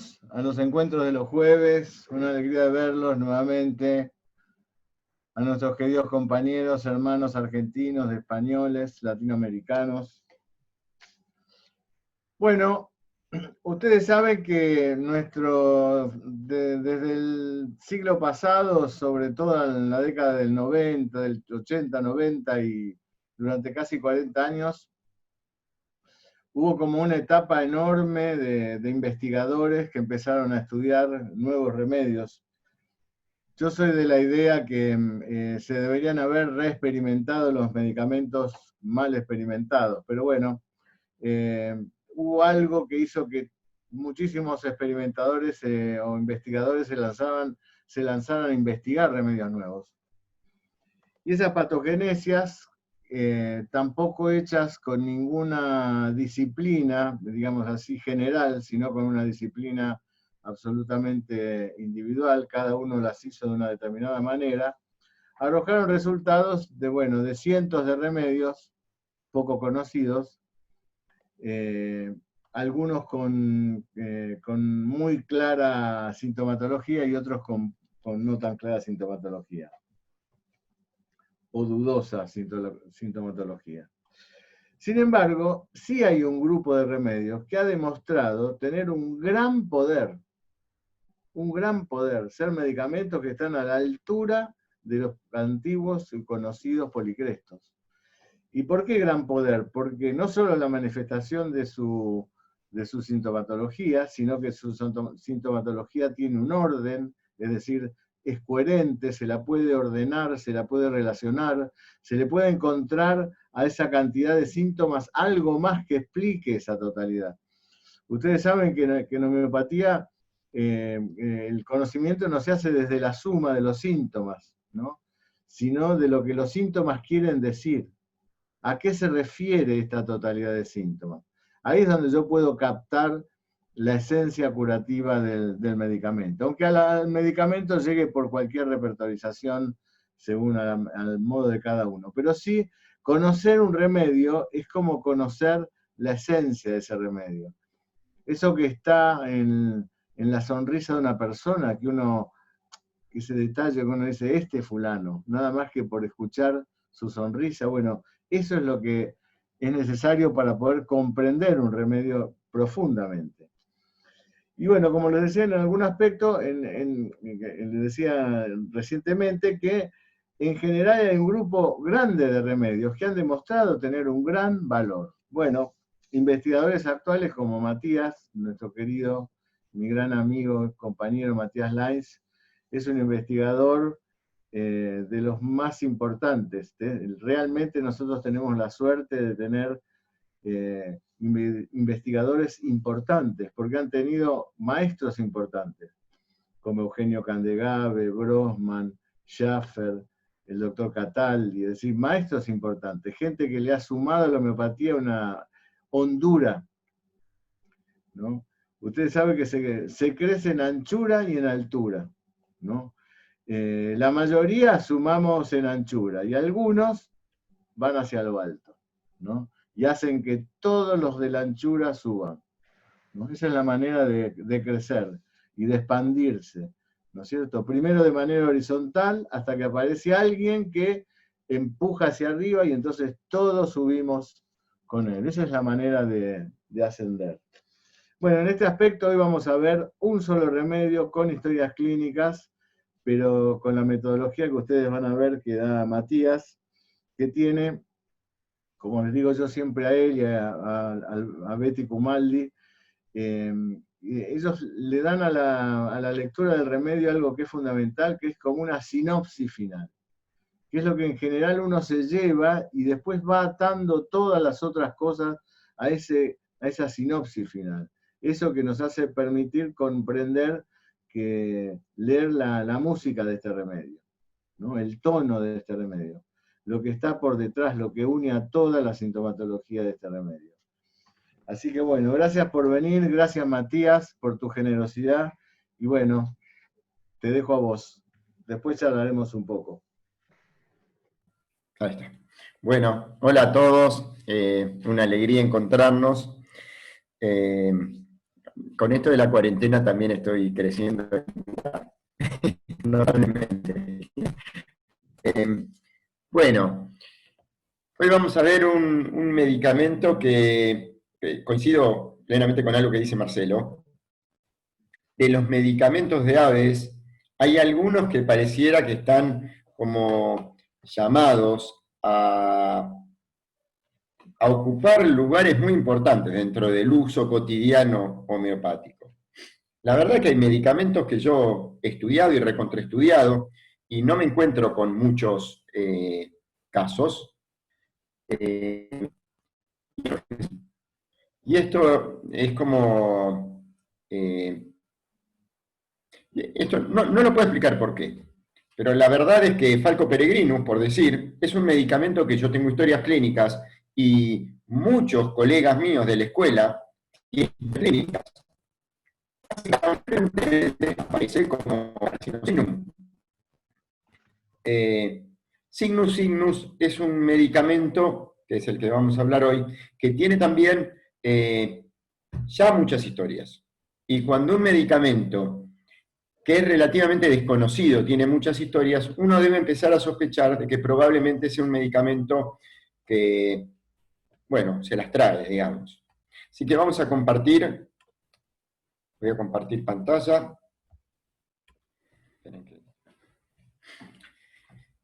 Bienvenidos a los encuentros de los jueves, una alegría de verlos nuevamente, a nuestros queridos compañeros, hermanos argentinos, españoles, latinoamericanos. Bueno, ustedes saben que desde el siglo pasado, sobre todo en la década del 90, del 80, 90 y durante casi 40 años, hubo como una etapa enorme de investigadores que empezaron a estudiar nuevos remedios. Yo soy de la idea que se deberían haber reexperimentado los medicamentos mal experimentados, pero bueno, hubo algo que hizo que muchísimos experimentadores o investigadores se lanzaran a investigar remedios nuevos. Y esas patogenesias, tampoco hechas con ninguna disciplina, digamos así, general, sino con una disciplina absolutamente individual, cada uno las hizo de una determinada manera, arrojaron resultados de cientos de remedios poco conocidos, algunos con muy clara sintomatología y otros con no tan clara sintomatología o dudosa sintomatología. Sin embargo, sí hay un grupo de remedios que ha demostrado tener un gran poder, ser medicamentos que están a la altura de los antiguos y conocidos policrestos. ¿Y por qué gran poder? Porque no solo la manifestación de su sintomatología, sino que su sintomatología tiene un orden, es decir, es coherente, se la puede ordenar, se la puede relacionar, se le puede encontrar a esa cantidad de síntomas algo más que explique esa totalidad. Ustedes saben que en homeopatía el conocimiento no se hace desde la suma de los síntomas, ¿no? Sino de lo que los síntomas quieren decir. ¿A qué se refiere esta totalidad de síntomas? Ahí es donde yo puedo captar la esencia curativa del medicamento. Aunque al medicamento llegue por cualquier repertorización según al modo de cada uno. Pero sí, conocer un remedio es como conocer la esencia de ese remedio. Eso que está en la sonrisa de una persona, que ese detalle que uno dice, este fulano, nada más que por escuchar su sonrisa, bueno, eso es lo que es necesario para poder comprender un remedio profundamente. Y bueno, como les decía en algún aspecto, les decía recientemente que en general hay un grupo grande de remedios que han demostrado tener un gran valor. Bueno, investigadores actuales como Matías, nuestro querido, mi gran amigo, compañero Matías Lainz, es un investigador de los más importantes. Realmente nosotros tenemos la suerte de tener investigadores importantes, porque han tenido maestros importantes, como Eugenio Candegave, Grossman, Schaffer, el doctor Cataldi, es decir, maestros importantes, gente que le ha sumado a la homeopatía una hondura, ¿no? Ustedes saben que se crece en anchura y en altura, ¿no? La mayoría sumamos en anchura y algunos van hacia lo alto, ¿no? Y hacen que todos los de la anchura suban, ¿no? Esa es la manera de crecer y de expandirse, ¿no es cierto? Primero de manera horizontal hasta que aparece alguien que empuja hacia arriba y entonces todos subimos con él. Esa es la manera de ascender. Bueno, en este aspecto hoy vamos a ver un solo remedio con historias clínicas, pero con la metodología que ustedes van a ver que da Matías, que tiene, como les digo yo siempre a él y a Betty Cumaldi, ellos le dan a la lectura del remedio algo que es fundamental, que es como una sinopsis final, que es lo que en general uno se lleva y después va atando todas las otras cosas a esa sinopsis final. Eso que nos hace permitir comprender que leer la música de este remedio, ¿no? El tono de este remedio, lo que está por detrás, lo que une a toda la sintomatología de este remedio. Así que bueno, gracias por venir, gracias Matías por tu generosidad y bueno, te dejo a vos. Después charlaremos un poco. Ahí está. Bueno, hola a todos, una alegría encontrarnos. con esto de la cuarentena también estoy creciendo notablemente. Bueno, hoy vamos a ver un medicamento que coincido plenamente con algo que dice Marcelo. De los medicamentos de aves, hay algunos que pareciera que están como llamados a ocupar lugares muy importantes dentro del uso cotidiano homeopático. La verdad que hay medicamentos que yo he estudiado y recontraestudiado y no me encuentro con muchos casos. Y esto es como... esto no lo puedo explicar por qué, pero la verdad es que Falco Peregrinus, por decir, es un medicamento que yo tengo historias clínicas y muchos colegas míos de la escuela tienen clínicas. Aparece como Signus. Signus Signus es un medicamento, que es el que vamos a hablar hoy, que tiene también ya muchas historias. Y cuando un medicamento que es relativamente desconocido, tiene muchas historias, uno debe empezar a sospechar de que probablemente sea un medicamento que, bueno, se las trae, digamos. Así que vamos a compartir, voy a compartir pantalla.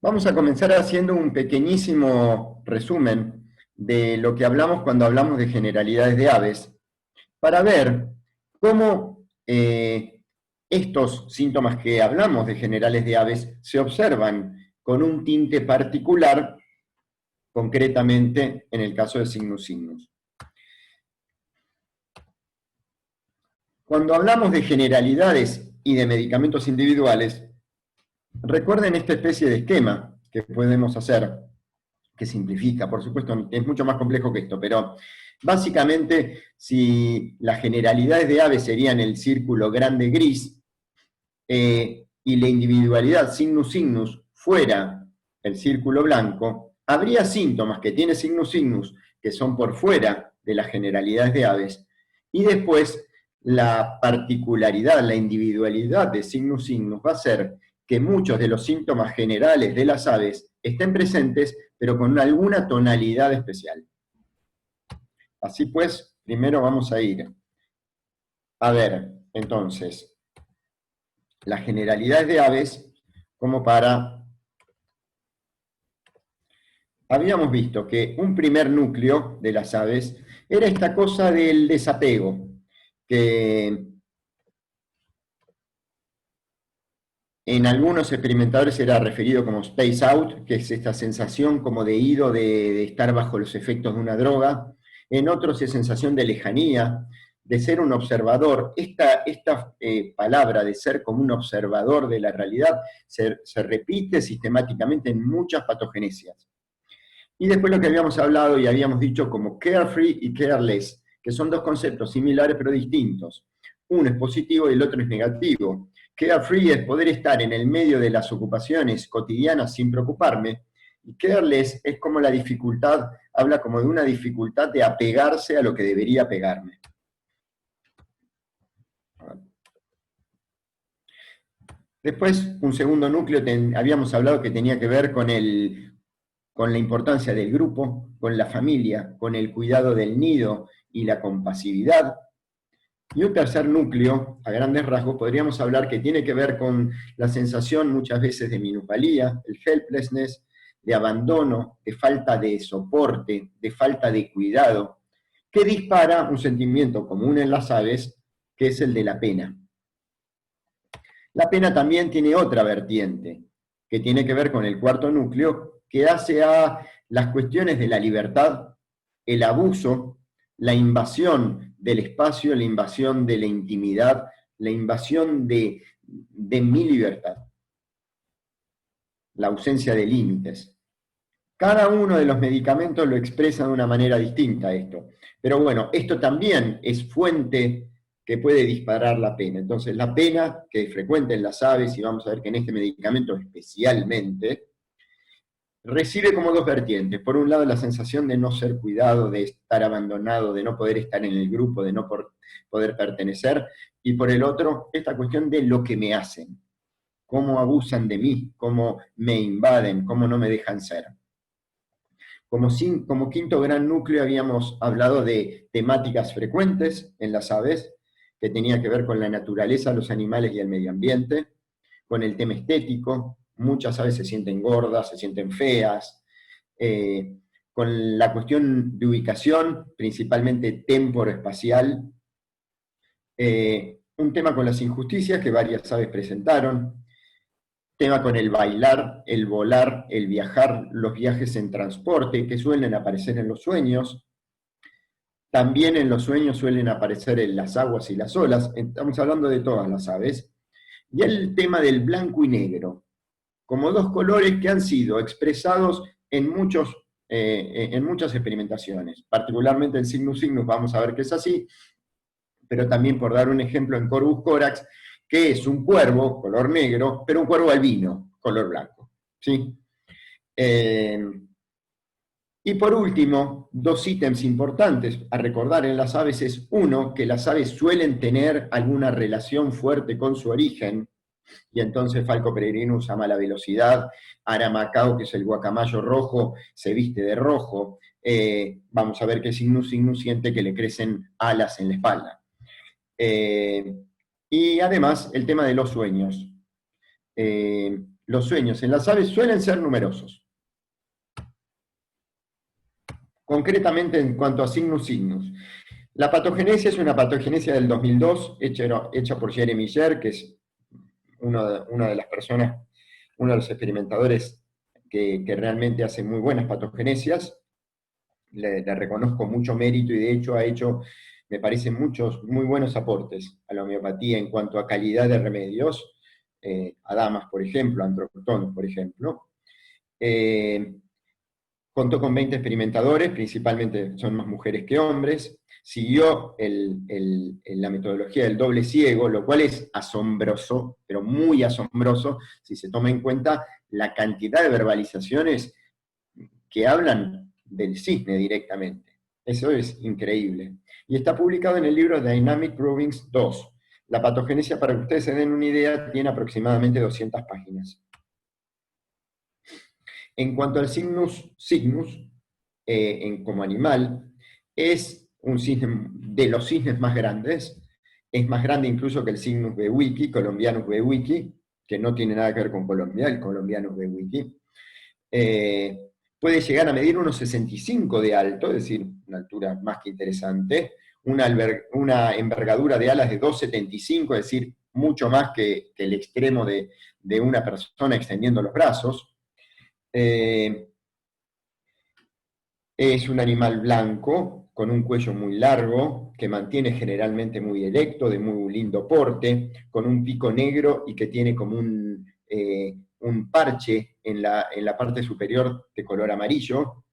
Vamos a comenzar haciendo un pequeñísimo resumen de lo que hablamos cuando hablamos de generalidades de aves, para ver cómo estos síntomas que hablamos de generales de aves se observan con un tinte particular, concretamente en el caso de Signus Signus. Cuando hablamos de generalidades y de medicamentos individuales, recuerden esta especie de esquema que podemos hacer, que simplifica, por supuesto, es mucho más complejo que esto, pero básicamente, si las generalidades de aves serían el círculo grande gris, y la individualidad Signus Signus fuera el círculo blanco, habría síntomas que tiene Signus Signus que son por fuera de las generalidades de aves, y después la particularidad, la individualidad de Signus Signus va a ser que muchos de los síntomas generales de las aves estén presentes, pero con alguna tonalidad especial. Así pues, primero vamos a ir a ver, entonces, las generalidades de aves, como para... Habíamos visto que un primer núcleo de las aves era esta cosa del desapego, que en algunos experimentadores era referido como space out, que es esta sensación como de ido de estar bajo los efectos de una droga. En otros es sensación de lejanía, de ser un observador. Esta palabra de ser como un observador de la realidad se repite sistemáticamente en muchas patogenesias. Y después lo que habíamos hablado y habíamos dicho como carefree y careless, que son dos conceptos similares pero distintos. Uno es positivo y el otro es negativo. Carefree es poder estar en el medio de las ocupaciones cotidianas sin preocuparme, y careless es como la dificultad, habla como de una dificultad de apegarse a lo que debería apegarme. Después, un segundo núcleo, habíamos hablado que tenía que ver con la importancia del grupo, con la familia, con el cuidado del nido y la compasividad. Y un tercer núcleo, a grandes rasgos, podríamos hablar que tiene que ver con la sensación muchas veces de minusvalía, el helplessness, de abandono, de falta de soporte, de falta de cuidado, que dispara un sentimiento común en las aves, que es el de la pena. La pena también tiene otra vertiente, que tiene que ver con el cuarto núcleo, que hace a las cuestiones de la libertad, el abuso, la invasión del espacio, la invasión de la intimidad, la invasión de mi libertad, la ausencia de límites. Cada uno de los medicamentos lo expresa de una manera distinta esto. Pero bueno, esto también es fuente que puede disparar la pena. Entonces, la pena, que es frecuente en las aves, y vamos a ver que en este medicamento especialmente, recibe como dos vertientes. Por un lado, la sensación de no ser cuidado, de estar abandonado, de no poder estar en el grupo, de no poder pertenecer, y por el otro, esta cuestión de lo que me hacen, cómo abusan de mí, cómo me invaden, cómo no me dejan ser. Como quinto gran núcleo habíamos hablado de temáticas frecuentes en las aves, que tenía que ver con la naturaleza, los animales y el medio ambiente, con el tema estético, muchas aves se sienten gordas, se sienten feas, con la cuestión de ubicación, principalmente temporoespacial, un tema con las injusticias que varias aves presentaron, tema con el bailar, el volar, el viajar, los viajes en transporte, que suelen aparecer en los sueños. También en los sueños suelen aparecer en las aguas y las olas, estamos hablando de todas las aves. Y el tema del blanco y negro, como dos colores que han sido expresados en muchas experimentaciones, particularmente en Cygnus cygnus, vamos a ver que es así, pero también por dar un ejemplo en Corvus corax, que es un cuervo, color negro, pero un cuervo albino, color blanco. ¿Sí? Y por último, dos ítems importantes a recordar en las aves es, uno, que las aves suelen tener alguna relación fuerte con su origen, y entonces Falco peregrinus ama la velocidad, Aramacao, que es el guacamayo rojo, se viste de rojo, vamos a ver que Cygnus cygnus siente que le crecen alas en la espalda. Y además, el tema de los sueños. Los sueños en las aves suelen ser numerosos. Concretamente en cuanto a Cygnus cygnus. La patogenesia es una patogenesia del 2002, hecha por Jeremy Sher, que es una de las personas, uno de los experimentadores que realmente hace muy buenas patogenesias. Le reconozco mucho mérito y de hecho ha hecho, me parece, muchos muy buenos aportes a la homeopatía en cuanto a calidad de remedios, a damas, por ejemplo, a androtonos, por ejemplo. Contó con 20 experimentadores, principalmente son más mujeres que hombres, siguió la metodología del doble ciego, lo cual es asombroso, pero muy asombroso, si se toma en cuenta la cantidad de verbalizaciones que hablan del cisne directamente. Eso es increíble. Y está publicado en el libro Dynamic Provings 2. La patogenesia, para que ustedes se den una idea, tiene aproximadamente 200 páginas. En cuanto al Cygnus cygnus, como animal, es un cisne de los cisnes más grandes, es más grande incluso que el Cygnus bewicki, Columbianus bewicki, que no tiene nada que ver con Colombia, el Columbianus bewicki. Puede llegar a medir unos 65 de alto, es decir, una altura más que interesante, una envergadura de alas de 2,75, es decir, mucho más que el extremo de una persona extendiendo los brazos. Es un animal blanco, con un cuello muy largo, que mantiene generalmente muy erecto, de muy lindo porte, con un pico negro y que tiene como un parche en la parte superior de color amarillo,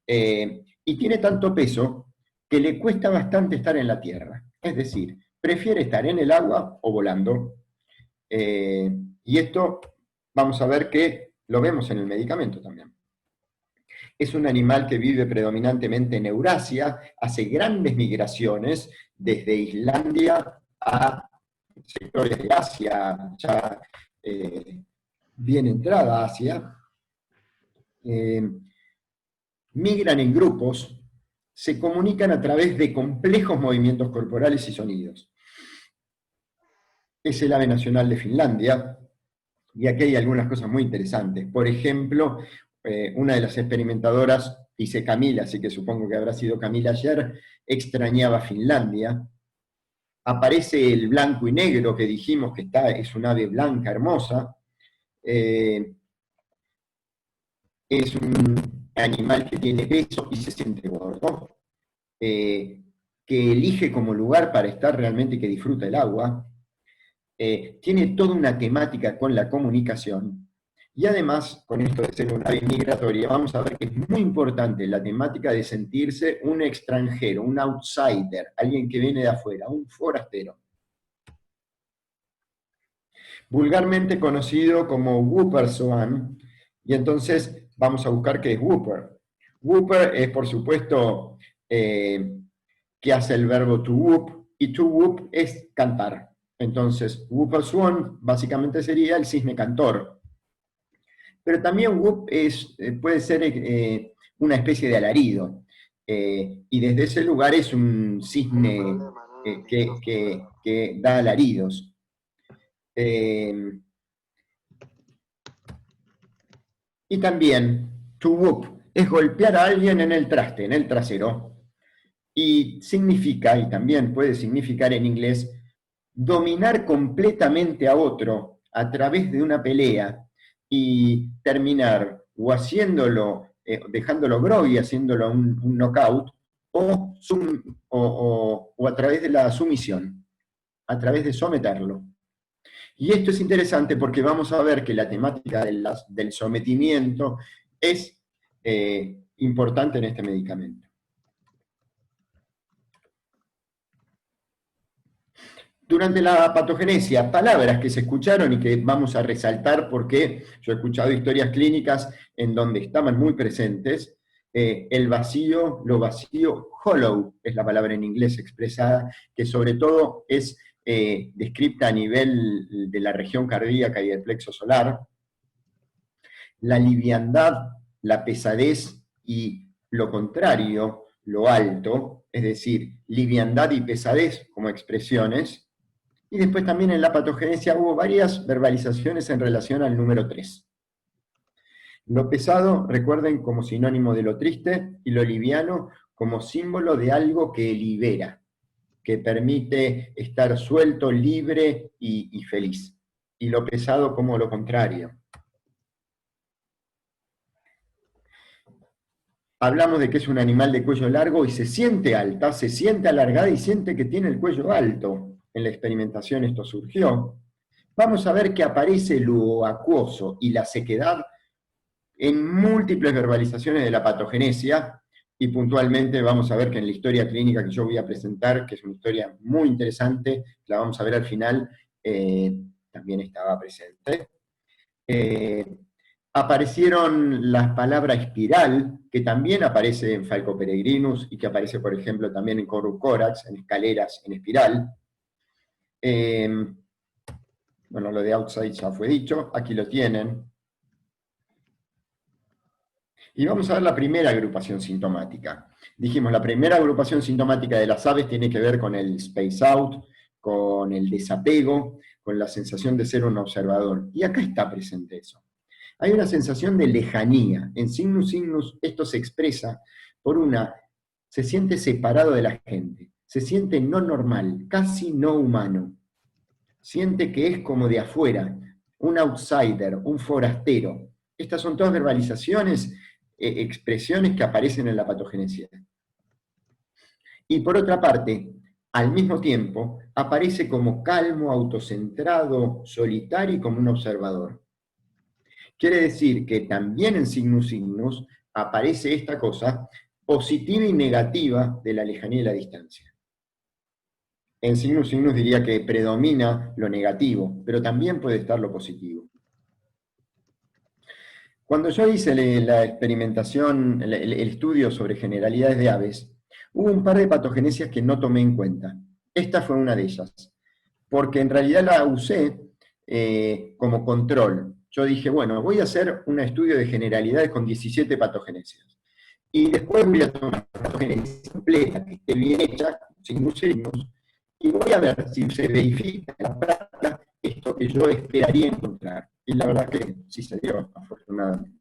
y tiene tanto peso que le cuesta bastante estar en la tierra. Es decir, prefiere estar en el agua o volando. Y esto vamos a ver que lo vemos en el medicamento también. Es un animal que vive predominantemente en Eurasia, hace grandes migraciones desde Islandia a sectores de Asia, ya bien entrada a Asia. Migran en grupos, se comunican a través de complejos movimientos corporales y sonidos. Es el ave nacional de Finlandia, y aquí hay algunas cosas muy interesantes. Por ejemplo, una de las experimentadoras, dice Camila, así que supongo que habrá sido Camila ayer, extrañaba Finlandia. Aparece el blanco y negro que dijimos que es un ave blanca hermosa. Es un animal que tiene peso y se siente gordo, que elige como lugar para estar realmente, que disfruta el agua. Tiene toda una temática con la comunicación, y además, con esto de ser una ave migratoria, vamos a ver que es muy importante la temática de sentirse un extranjero, un outsider, alguien que viene de afuera, un forastero. Vulgarmente conocido como Whooper Swan, y entonces vamos a buscar qué es whooper. Whooper es, por supuesto, que hace el verbo to whoop, y to whoop es cantar. Entonces, whooper swan básicamente sería el cisne cantor. Pero también whoop puede ser una especie de alarido. Y desde ese lugar es un cisne que da alaridos. Y también, to whoop, es golpear a alguien en el traste, en el trasero. Y significa, y también puede significar en inglés, dominar completamente a otro a través de una pelea y terminar o haciéndolo, dejándolo groggy, haciéndolo un knockout, o a través de la sumisión, a través de someterlo. Y esto es interesante porque vamos a ver que la temática del sometimiento es importante en este medicamento. Durante la patogenesia, palabras que se escucharon y que vamos a resaltar porque yo he escuchado historias clínicas en donde estaban muy presentes. El vacío, lo vacío, hollow es la palabra en inglés expresada, que sobre todo es descrita a nivel de la región cardíaca y del plexo solar. La liviandad, la pesadez y lo contrario, lo alto, es decir, liviandad y pesadez como expresiones. Y después también en la patogenesia hubo varias verbalizaciones en relación al número 3. Lo pesado, recuerden, como sinónimo de lo triste, y lo liviano como símbolo de algo que libera, que permite estar suelto, libre y feliz. Y lo pesado como lo contrario. Hablamos de que es un animal de cuello largo y se siente alta, se siente alargada y siente que tiene el cuello alto. En la experimentación esto surgió. Vamos a ver que aparece lo acuoso y la sequedad en múltiples verbalizaciones de la patogenesia, y puntualmente vamos a ver que en la historia clínica que yo voy a presentar, que es una historia muy interesante, la vamos a ver al final, también estaba presente. Aparecieron las palabras espiral, que también aparece en Falco peregrinus, y que aparece, por ejemplo, también en Corucorax, en escaleras en espiral. Bueno, lo de outside ya fue dicho, aquí lo tienen. Y vamos a ver la primera agrupación sintomática. Dijimos, la primera agrupación sintomática de las aves tiene que ver con el space out, con el desapego, con la sensación de ser un observador. Y acá está presente eso. Hay una sensación de lejanía. En Cygnus cygnus esto se expresa por se siente separado de la gente, se siente no normal, casi no humano. Siente que es como de afuera, un outsider, un forastero. Estas son todas verbalizaciones, expresiones que aparecen en la patogenesia. Y por otra parte, al mismo tiempo, aparece como calmo, autocentrado, solitario y como un observador. Quiere decir que también en Cygnus cygnus aparece esta cosa positiva y negativa de la lejanía y la distancia. En Cygnus cygnus diría que predomina lo negativo, pero también puede estar lo positivo. Cuando yo hice la experimentación, el estudio sobre generalidades de aves, hubo un par de patogenesias que no tomé en cuenta. Esta fue una de ellas, porque en realidad la usé como control. Yo dije, bueno, voy a hacer un estudio de generalidades con 17 patogenesias. Y después voy a tomar una patogenesia completa, que esté bien hecha, Cygnus cygnus, y voy a ver si se verifica en la práctica esto que yo esperaría encontrar. Y la verdad que sí se dio, afortunadamente.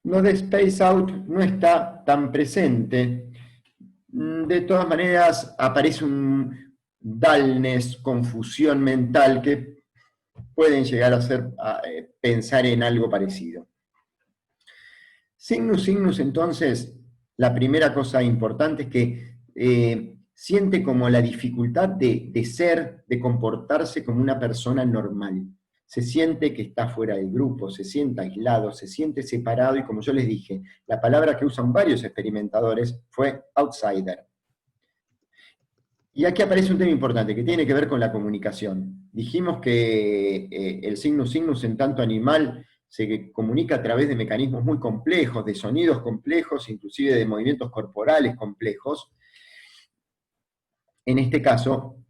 Lo de Space Out no está tan presente. De todas maneras, aparece un dullness, confusión mental, que pueden llegar a pensar en algo parecido. Cygnus cygnus, entonces, la primera cosa importante es que siente como la dificultad de ser, de comportarse como una persona normal. Se siente que está fuera del grupo, se siente aislado, se siente separado, y como yo les dije, la palabra que usan varios experimentadores fue outsider. Y aquí aparece un tema importante que tiene que ver con la comunicación. Dijimos que el signus signus en tanto animal se comunica a través de mecanismos muy complejos, de sonidos complejos, inclusive de movimientos corporales complejos. En este caso,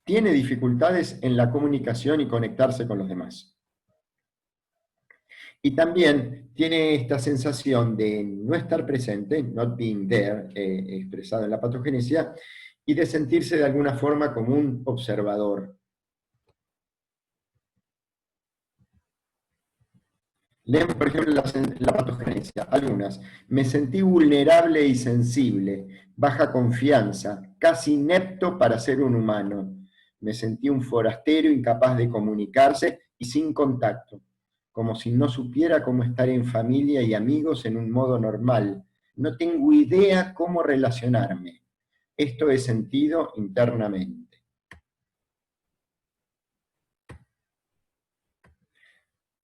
tiene dificultades en la comunicación y conectarse con los demás. Y también tiene esta sensación de no estar presente, not being there, expresado en la patogenesia, y de sentirse de alguna forma como un observador. Leemos, por ejemplo, la patogenesia, algunas. Me sentí vulnerable y sensible, baja confianza, casi inepto para ser un humano. Me sentí un forastero incapaz de comunicarse y sin contacto, como si no supiera cómo estar en familia y amigos en un modo normal. No tengo idea cómo relacionarme. Esto he sentido internamente.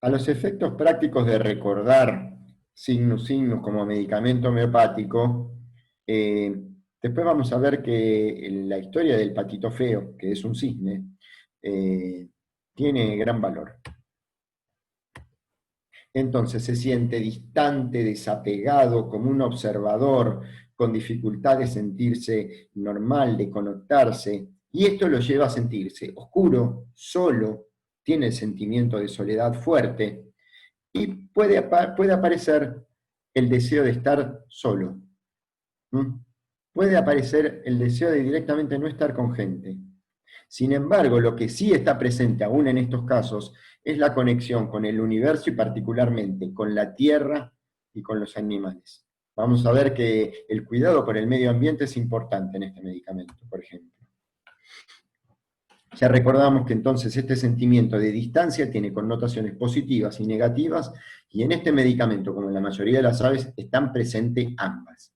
A los efectos prácticos de recordar signus signus como medicamento homeopático, después vamos a ver que la historia del patito feo, que es un cisne, tiene gran valor. Entonces se siente distante, desapegado, como un observador, con dificultad de sentirse normal, de conectarse, y esto lo lleva a sentirse oscuro, solo, tiene el sentimiento de soledad fuerte, y puede aparecer el deseo de estar solo. Puede aparecer el deseo de directamente no estar con gente. Sin embargo, lo que sí está presente aún en estos casos es la conexión con el universo y particularmente con la tierra y con los animales. Vamos a ver que el cuidado por el medio ambiente es importante en este medicamento, por ejemplo. Ya recordamos que entonces este sentimiento de distancia tiene connotaciones positivas y negativas, y en este medicamento, como en la mayoría de las aves, están presentes ambas.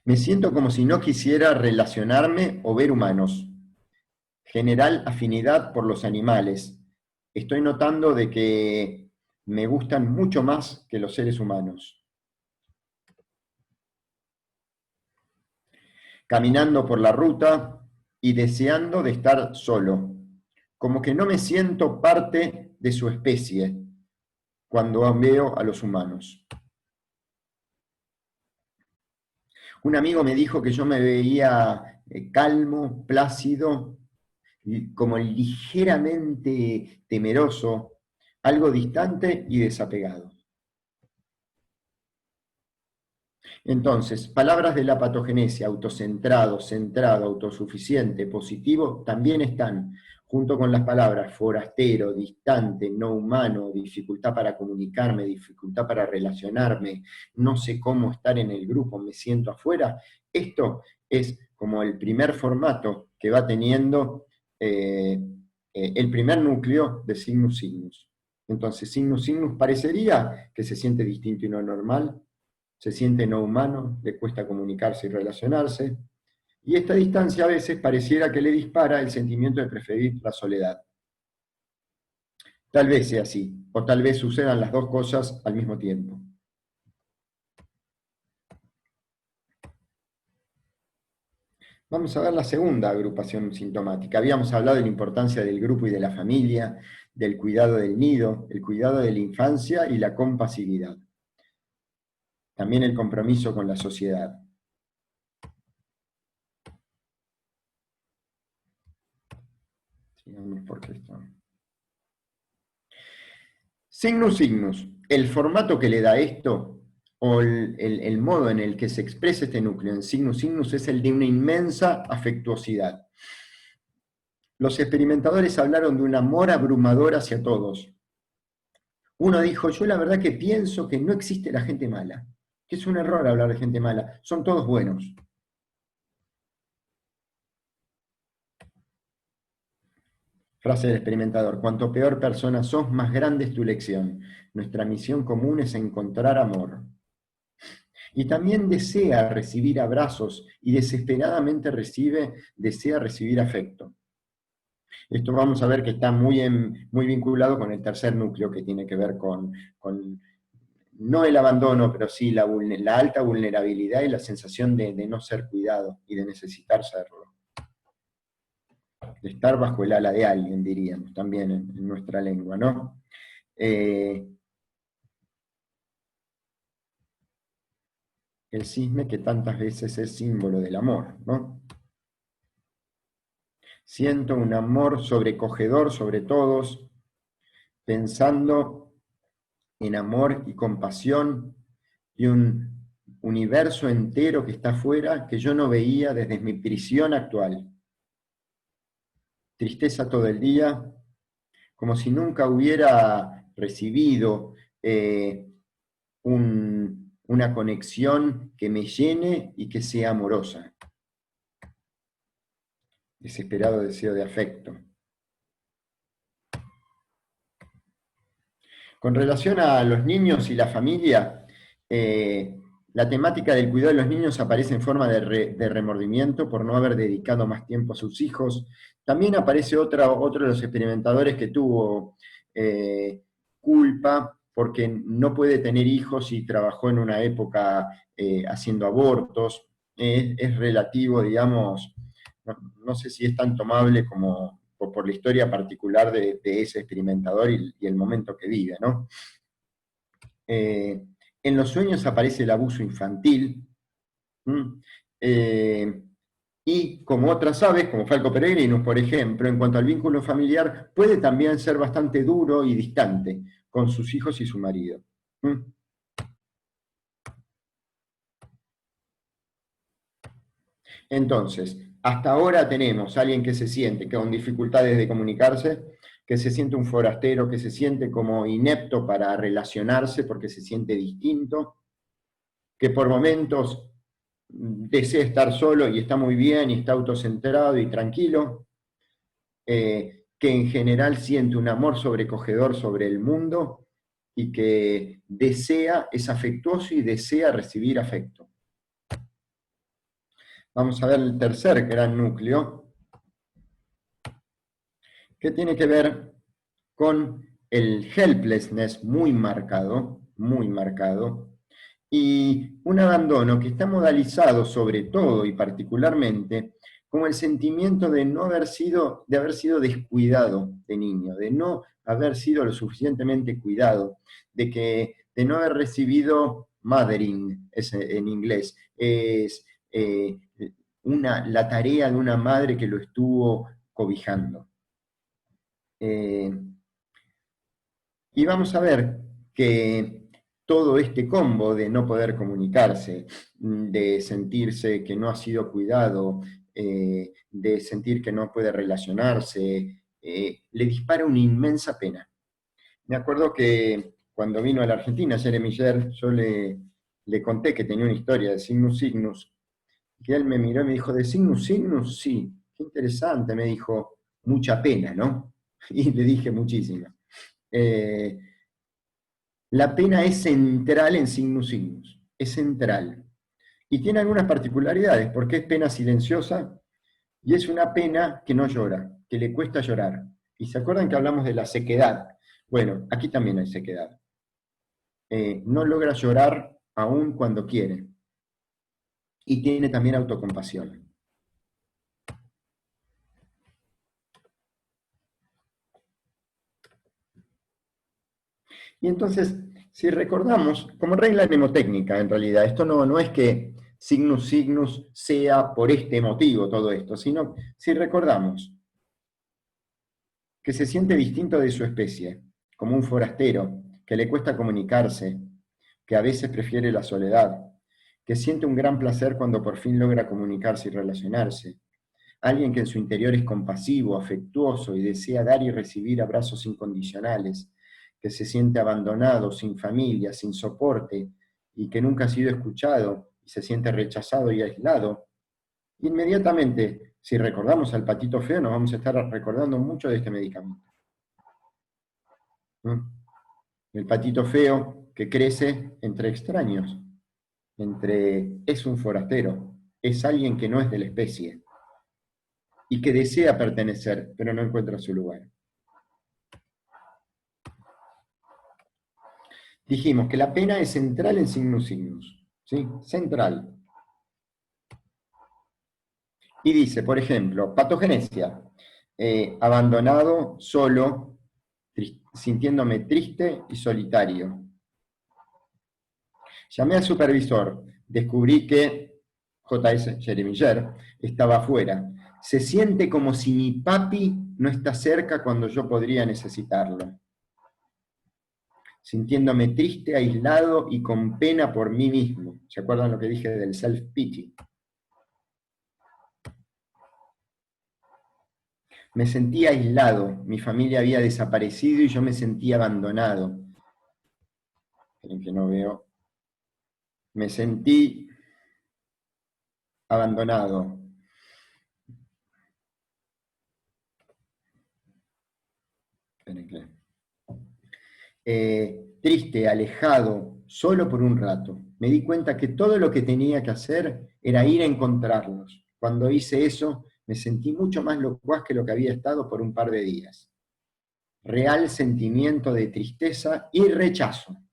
Me siento como si no quisiera relacionarme o ver humanos. General afinidad por los animales. Estoy notando de que me gustan mucho más que los seres humanos. Caminando por la ruta y deseando de estar solo. Como que no me siento parte de su especie cuando veo a los humanos. Un amigo me dijo que yo me veía calmo, plácido, como ligeramente temeroso, algo distante y desapegado. Entonces, palabras de la patogenesia, autocentrado, centrado, autosuficiente, positivo, también están, junto con las palabras forastero, distante, no humano, dificultad para comunicarme, dificultad para relacionarme, no sé cómo estar en el grupo, me siento afuera. Esto es como el primer formato que va teniendo el primer núcleo de signus signus. Entonces, signus signus parecería que se siente distinto y no normal, se siente no humano, le cuesta comunicarse y relacionarse, y esta distancia a veces pareciera que le dispara el sentimiento de preferir la soledad. Tal vez sea así, o tal vez sucedan las dos cosas al mismo tiempo. Vamos a ver la segunda agrupación sintomática. Habíamos hablado de la importancia del grupo y de la familia, del cuidado del nido, el cuidado de la infancia y la compasividad. También el compromiso con la sociedad. Sigamos porque esto... Signus signus. El formato que le da esto, o el modo en el que se expresa este núcleo en signus signus, es el de una inmensa afectuosidad. Los experimentadores hablaron de un amor abrumador hacia todos. Uno dijo, yo la verdad que pienso que no existe la gente mala, que es un error hablar de gente mala, son todos buenos. Frase del experimentador, cuanto peor persona sos, más grande es tu lección. Nuestra misión común es encontrar amor. Y también desea recibir abrazos y desesperadamente desea recibir afecto. Esto vamos a ver que está muy vinculado con el tercer núcleo, que tiene que ver con no el abandono, pero sí la alta vulnerabilidad y la sensación de no ser cuidado y de necesitar serlo. De estar bajo el ala de alguien, diríamos, también en nuestra lengua, ¿no? El cisne que tantas veces es símbolo del amor, ¿no? Siento un amor sobrecogedor sobre todos, pensando en amor y compasión y un universo entero que está afuera que yo no veía desde mi prisión actual. Tristeza todo el día, como si nunca hubiera recibido una conexión que me llene y que sea amorosa. Desesperado deseo de afecto. Con relación a los niños y la familia, la temática del cuidado de los niños aparece en forma de remordimiento por no haber dedicado más tiempo a sus hijos. También aparece otro de los experimentadores que tuvo culpa porque no puede tener hijos y trabajó en una época haciendo abortos. Es relativo, digamos, no sé si es tan tomable como por la historia particular de ese experimentador y el momento que vive, ¿no? En los sueños aparece el abuso infantil, y como otras aves, como Falco peregrinus, por ejemplo, en cuanto al vínculo familiar, puede también ser bastante duro y distante con sus hijos y su marido. Entonces, hasta ahora tenemos a alguien que se siente con dificultades de comunicarse, que se siente un forastero, que se siente como inepto para relacionarse porque se siente distinto, que por momentos desea estar solo y está muy bien y está autocentrado y tranquilo, que en general siente un amor sobrecogedor sobre el mundo y que es afectuoso y desea recibir afecto. Vamos a ver el tercer gran núcleo, que tiene que ver con el helplessness muy marcado, y un abandono que está modalizado sobre todo y particularmente como el sentimiento de haber sido descuidado de niño, de no haber sido lo suficientemente cuidado, de no haber recibido mothering, en inglés, es la tarea de una madre que lo estuvo cobijando. Y vamos a ver que todo este combo de no poder comunicarse, de sentirse que no ha sido cuidado, de sentir que no puede relacionarse, le dispara una inmensa pena. Me acuerdo que cuando vino a la Argentina, Jeremy Sher, yo le conté que tenía una historia de Signus Signus, que él me miró y me dijo, ¿de Signus Signus? Sí, qué interesante, me dijo, mucha pena, ¿no? Y le dije muchísima. La pena es central en Signus Signus, es central. Y tiene algunas particularidades, porque es pena silenciosa y es una pena que no llora, que le cuesta llorar. ¿Y se acuerdan que hablamos de la sequedad? Bueno, aquí también hay sequedad. No logra llorar aún cuando quiere. Y tiene también autocompasión. Y entonces, si recordamos, como regla mnemotécnica en realidad, esto no es que Signus Signus sea por este motivo todo esto, sino si recordamos que se siente distinto de su especie, como un forastero, que le cuesta comunicarse, que a veces prefiere la soledad, que siente un gran placer cuando por fin logra comunicarse y relacionarse, alguien que en su interior es compasivo, afectuoso y desea dar y recibir abrazos incondicionales, que se siente abandonado, sin familia, sin soporte, y que nunca ha sido escuchado y se siente rechazado y aislado. Inmediatamente, si recordamos al patito feo, nos vamos a estar recordando mucho de este medicamento. El patito feo que crece entre extraños, es un forastero, es alguien que no es de la especie y que desea pertenecer, pero no encuentra su lugar. dijimos que la pena es central en Signus Signus, ¿sí? Central. Y dice, por ejemplo, patogenesia, abandonado, solo, sintiéndome triste y solitario. Llamé al supervisor, descubrí que J.S. Jereminger estaba afuera. Se siente como si mi papi no está cerca cuando yo podría necesitarlo. Sintiéndome triste, aislado y con pena por mí mismo. ¿Se acuerdan lo que dije del self-pity? Me sentía aislado, mi familia había desaparecido y yo me sentía abandonado. Esperen que no veo. Me sentí abandonado. Esperen que... triste, alejado, solo por un rato. Me di cuenta que todo lo que tenía que hacer era ir a encontrarlos. Cuando hice eso, me sentí mucho más locuaz que lo que había estado por un par de días. Real sentimiento de tristeza y rechazo.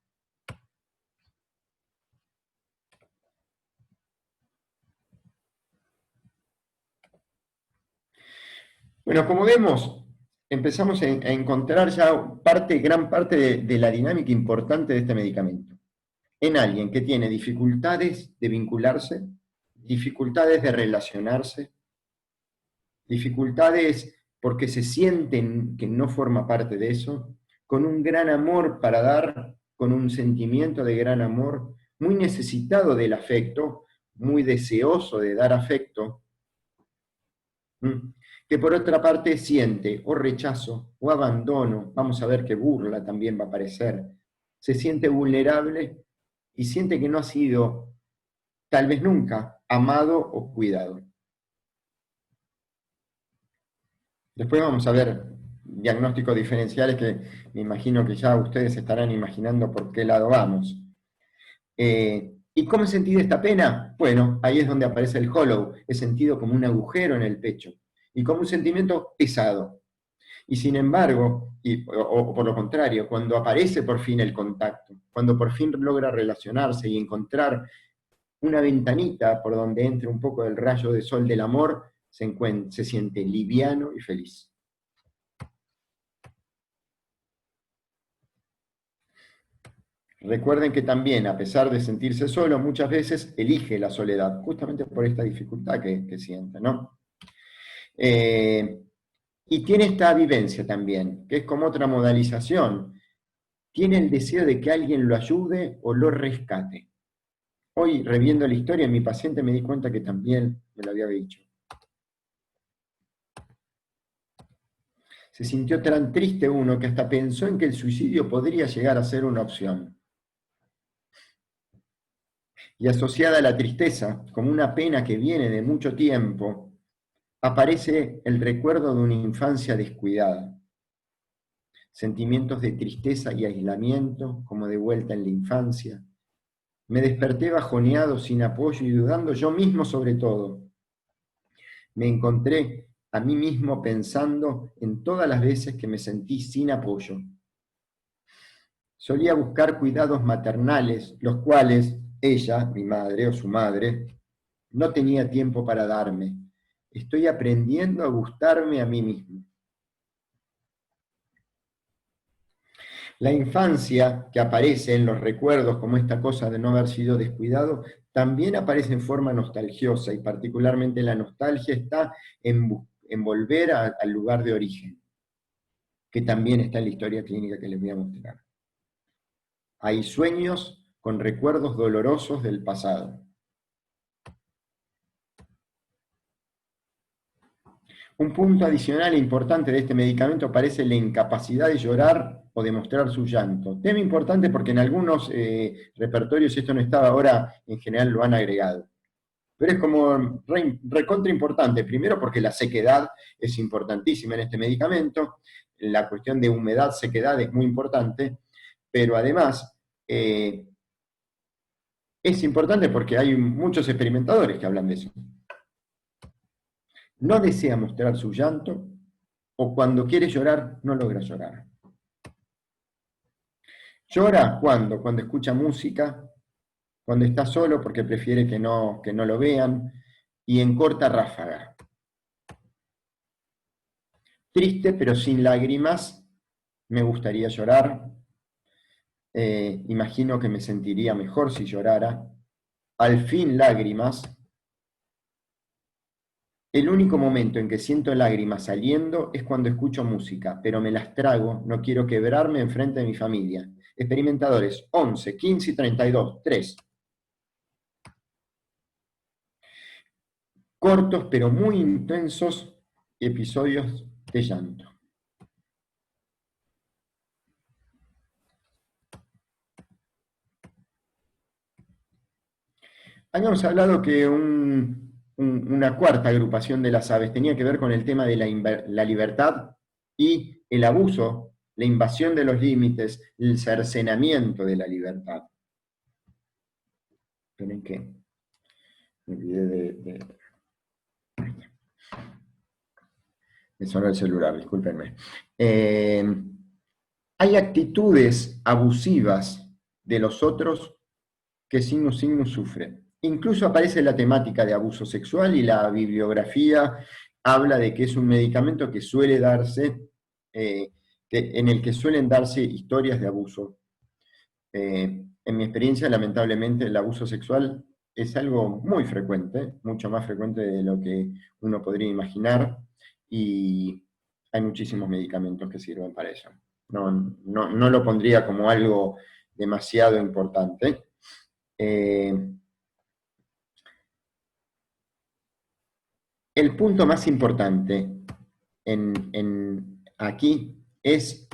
Bueno, como vemos, empezamos a encontrar ya gran parte de la dinámica importante de este medicamento. En alguien que tiene dificultades de vincularse, dificultades de relacionarse, dificultades porque se sienten que no forma parte de eso, con un gran amor para dar, con un sentimiento de gran amor, muy necesitado del afecto, muy deseoso de dar afecto, que por otra parte siente o rechazo o abandono, vamos a ver que burla también va a aparecer, se siente vulnerable y siente que no ha sido, tal vez nunca, amado o cuidado. Después vamos a ver diagnósticos diferenciales que me imagino que ya ustedes estarán imaginando por qué lado vamos. ¿Y cómo he sentido esta pena? Bueno, ahí es donde aparece el hollow, he sentido como un agujero en el pecho, y como un sentimiento pesado. Y sin embargo, o por lo contrario, cuando aparece por fin el contacto, cuando por fin logra relacionarse y encontrar una ventanita por donde entre un poco el rayo de sol del amor, se siente liviano y feliz. Recuerden que también, a pesar de sentirse solo, muchas veces elige la soledad, justamente por esta dificultad que siente, ¿no? Y tiene esta vivencia también, que es como otra modalización. Tiene el deseo de que alguien lo ayude o lo rescate. Hoy, reviendo la historia, mi paciente me di cuenta que también me lo había dicho. Se sintió tan triste uno que hasta pensó en que el suicidio podría llegar a ser una opción. Y asociada a la tristeza, como una pena que viene de mucho tiempo, aparece el recuerdo de una infancia descuidada. Sentimientos de tristeza y aislamiento, como de vuelta en la infancia. Me desperté bajoneado, sin apoyo y dudando yo mismo sobre todo. Me encontré a mí mismo pensando en todas las veces que me sentí sin apoyo. Solía buscar cuidados maternales, los cuales ella, mi madre o su madre, no tenía tiempo para darme. Estoy aprendiendo a gustarme a mí mismo. La infancia que aparece en los recuerdos como esta cosa de no haber sido descuidado, también aparece en forma nostalgiosa y particularmente la nostalgia está en volver al lugar de origen, que también está en la historia clínica que les voy a mostrar. Hay sueños con recuerdos dolorosos del pasado. Un punto adicional e importante de este medicamento parece la incapacidad de llorar o de mostrar su llanto. Tema importante porque en algunos repertorios esto no estaba, ahora en general lo han agregado. Pero es como recontra importante, primero porque la sequedad es importantísima en este medicamento, la cuestión de humedad, sequedad es muy importante, pero además es importante porque hay muchos experimentadores que hablan de eso. No desea mostrar su llanto, o cuando quiere llorar, no logra llorar. Llora cuando, cuando escucha música, cuando está solo porque prefiere que no lo vean, y en corta ráfaga. Triste pero sin lágrimas, me gustaría llorar. Imagino que me sentiría mejor si llorara. Al fin lágrimas. El único momento en que siento lágrimas saliendo es cuando escucho música, pero me las trago, no quiero quebrarme enfrente de mi familia. Experimentadores 11, 15 y 32, 3. Cortos pero muy intensos episodios de llanto. Habíamos hablado que una cuarta agrupación de las aves tenía que ver con el tema de la libertad y el abuso, la invasión de los límites, el cercenamiento de la libertad. Esperen que me olvidé me sonó el celular, discúlpenme. Hay actitudes abusivas de los otros que Signus Signus sufre. Incluso aparece la temática de abuso sexual y la bibliografía habla de que es un medicamento que suele darse, en el que suelen darse historias de abuso. En mi experiencia, lamentablemente, el abuso sexual es algo muy frecuente, mucho más frecuente de lo que uno podría imaginar, y hay muchísimos medicamentos que sirven para eso. No lo pondría como algo demasiado importante. El punto más importante aquí es,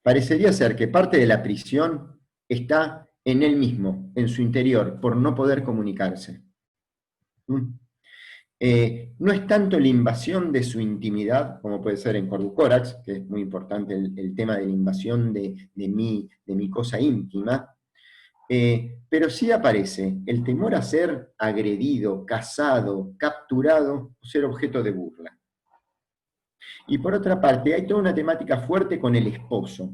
parecería ser que parte de la prisión está en él mismo, en su interior, por no poder comunicarse. No es tanto la invasión de su intimidad, como puede ser en Corducórax, que es muy importante el tema de la invasión de mi cosa íntima, pero sí aparece el temor a ser agredido, cazado, capturado o ser objeto de burla. Y por otra parte, hay toda una temática fuerte con el esposo.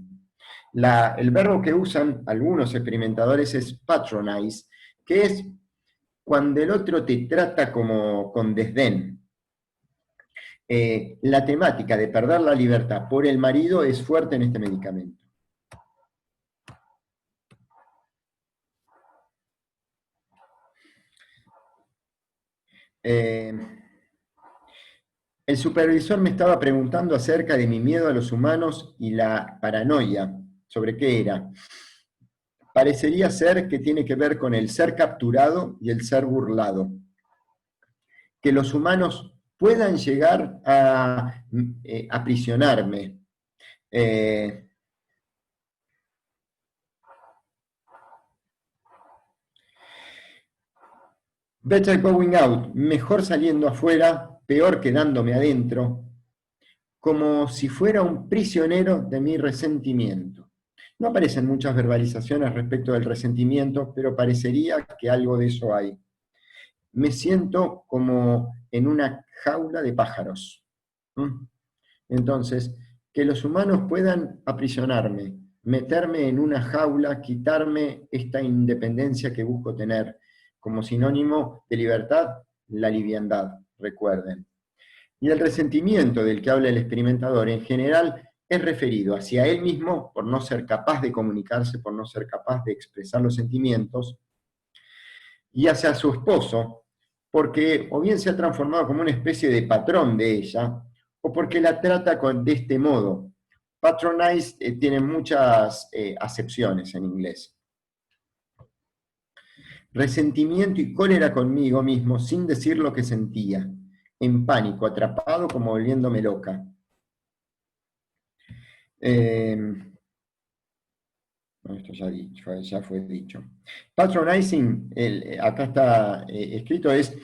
El verbo que usan algunos experimentadores es patronize, que es cuando el otro te trata como con desdén. La temática de perder la libertad por el marido es fuerte en este medicamento. El supervisor me estaba preguntando acerca de mi miedo a los humanos y la paranoia. ¿Sobre qué era? Parecería ser que tiene que ver con el ser capturado y el ser burlado. Que los humanos puedan llegar a aprisionarme. Better going out, mejor saliendo afuera, peor quedándome adentro, como si fuera un prisionero de mi resentimiento. No aparecen muchas verbalizaciones respecto del resentimiento, pero parecería que algo de eso hay. Me siento como en una jaula de pájaros. Entonces, que los humanos puedan aprisionarme, meterme en una jaula, quitarme esta independencia que busco tener, como sinónimo de libertad, la liviandad, recuerden. Y el resentimiento del que habla el experimentador en general es referido hacia él mismo por no ser capaz de comunicarse, por no ser capaz de expresar los sentimientos, y hacia su esposo, porque o bien se ha transformado como una especie de patrón de ella, o porque la trata de este modo. Patronize tiene muchas acepciones en inglés. Resentimiento y cólera conmigo mismo sin decir lo que sentía, en pánico, atrapado como volviéndome loca. Esto ya fue dicho. Patronizing, acá está escrito, es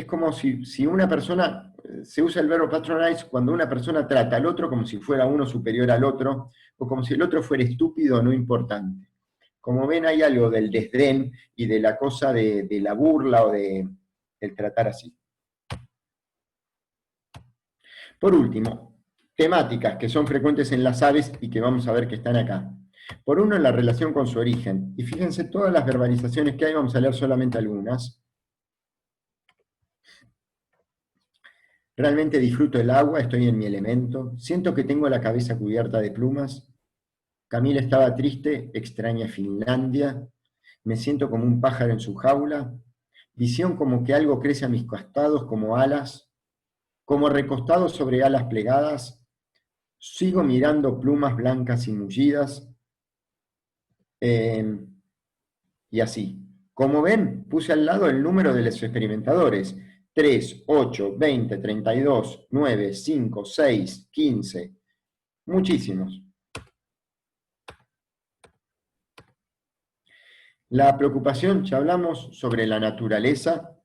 como si una persona, se usa el verbo patronize cuando una persona trata al otro como si fuera uno superior al otro, o como si el otro fuera estúpido o no importante. Como ven, hay algo del desdén y de la cosa de la burla o del tratar así. Por último, temáticas que son frecuentes en las aves y que vamos a ver que están acá. Por uno, la relación con su origen. Y fíjense todas las verbalizaciones que hay, vamos a leer solamente algunas. Realmente disfruto el agua, estoy en mi elemento. Siento que tengo la cabeza cubierta de plumas. Camila estaba triste, extraña Finlandia. Me siento como un pájaro en su jaula. Visión como que algo crece a mis costados como alas. Como recostado sobre alas plegadas. Sigo mirando plumas blancas y mullidas. Y así. Como ven, puse al lado el número de los experimentadores. 3, 8, 20, 32, 9, 5, 6, 15. Muchísimos. La preocupación, ya hablamos sobre la naturaleza,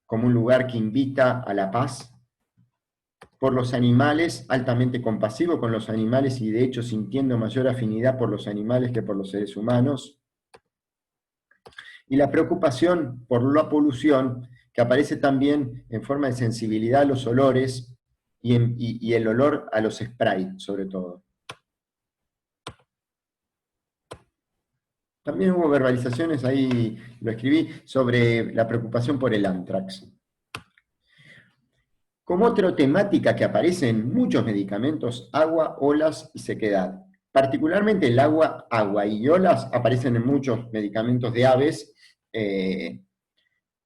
como un lugar que invita a la paz. Por los animales, altamente compasivo con los animales y de hecho sintiendo mayor afinidad por los animales que por los seres humanos. Y la preocupación por la polución, que aparece también en forma de sensibilidad a los olores y el olor a los sprays, sobre todo. También hubo verbalizaciones, ahí lo escribí, sobre la preocupación por el anthrax. Como otra temática que aparece en muchos medicamentos, agua, olas y sequedad. Particularmente el agua y olas aparecen en muchos medicamentos de aves,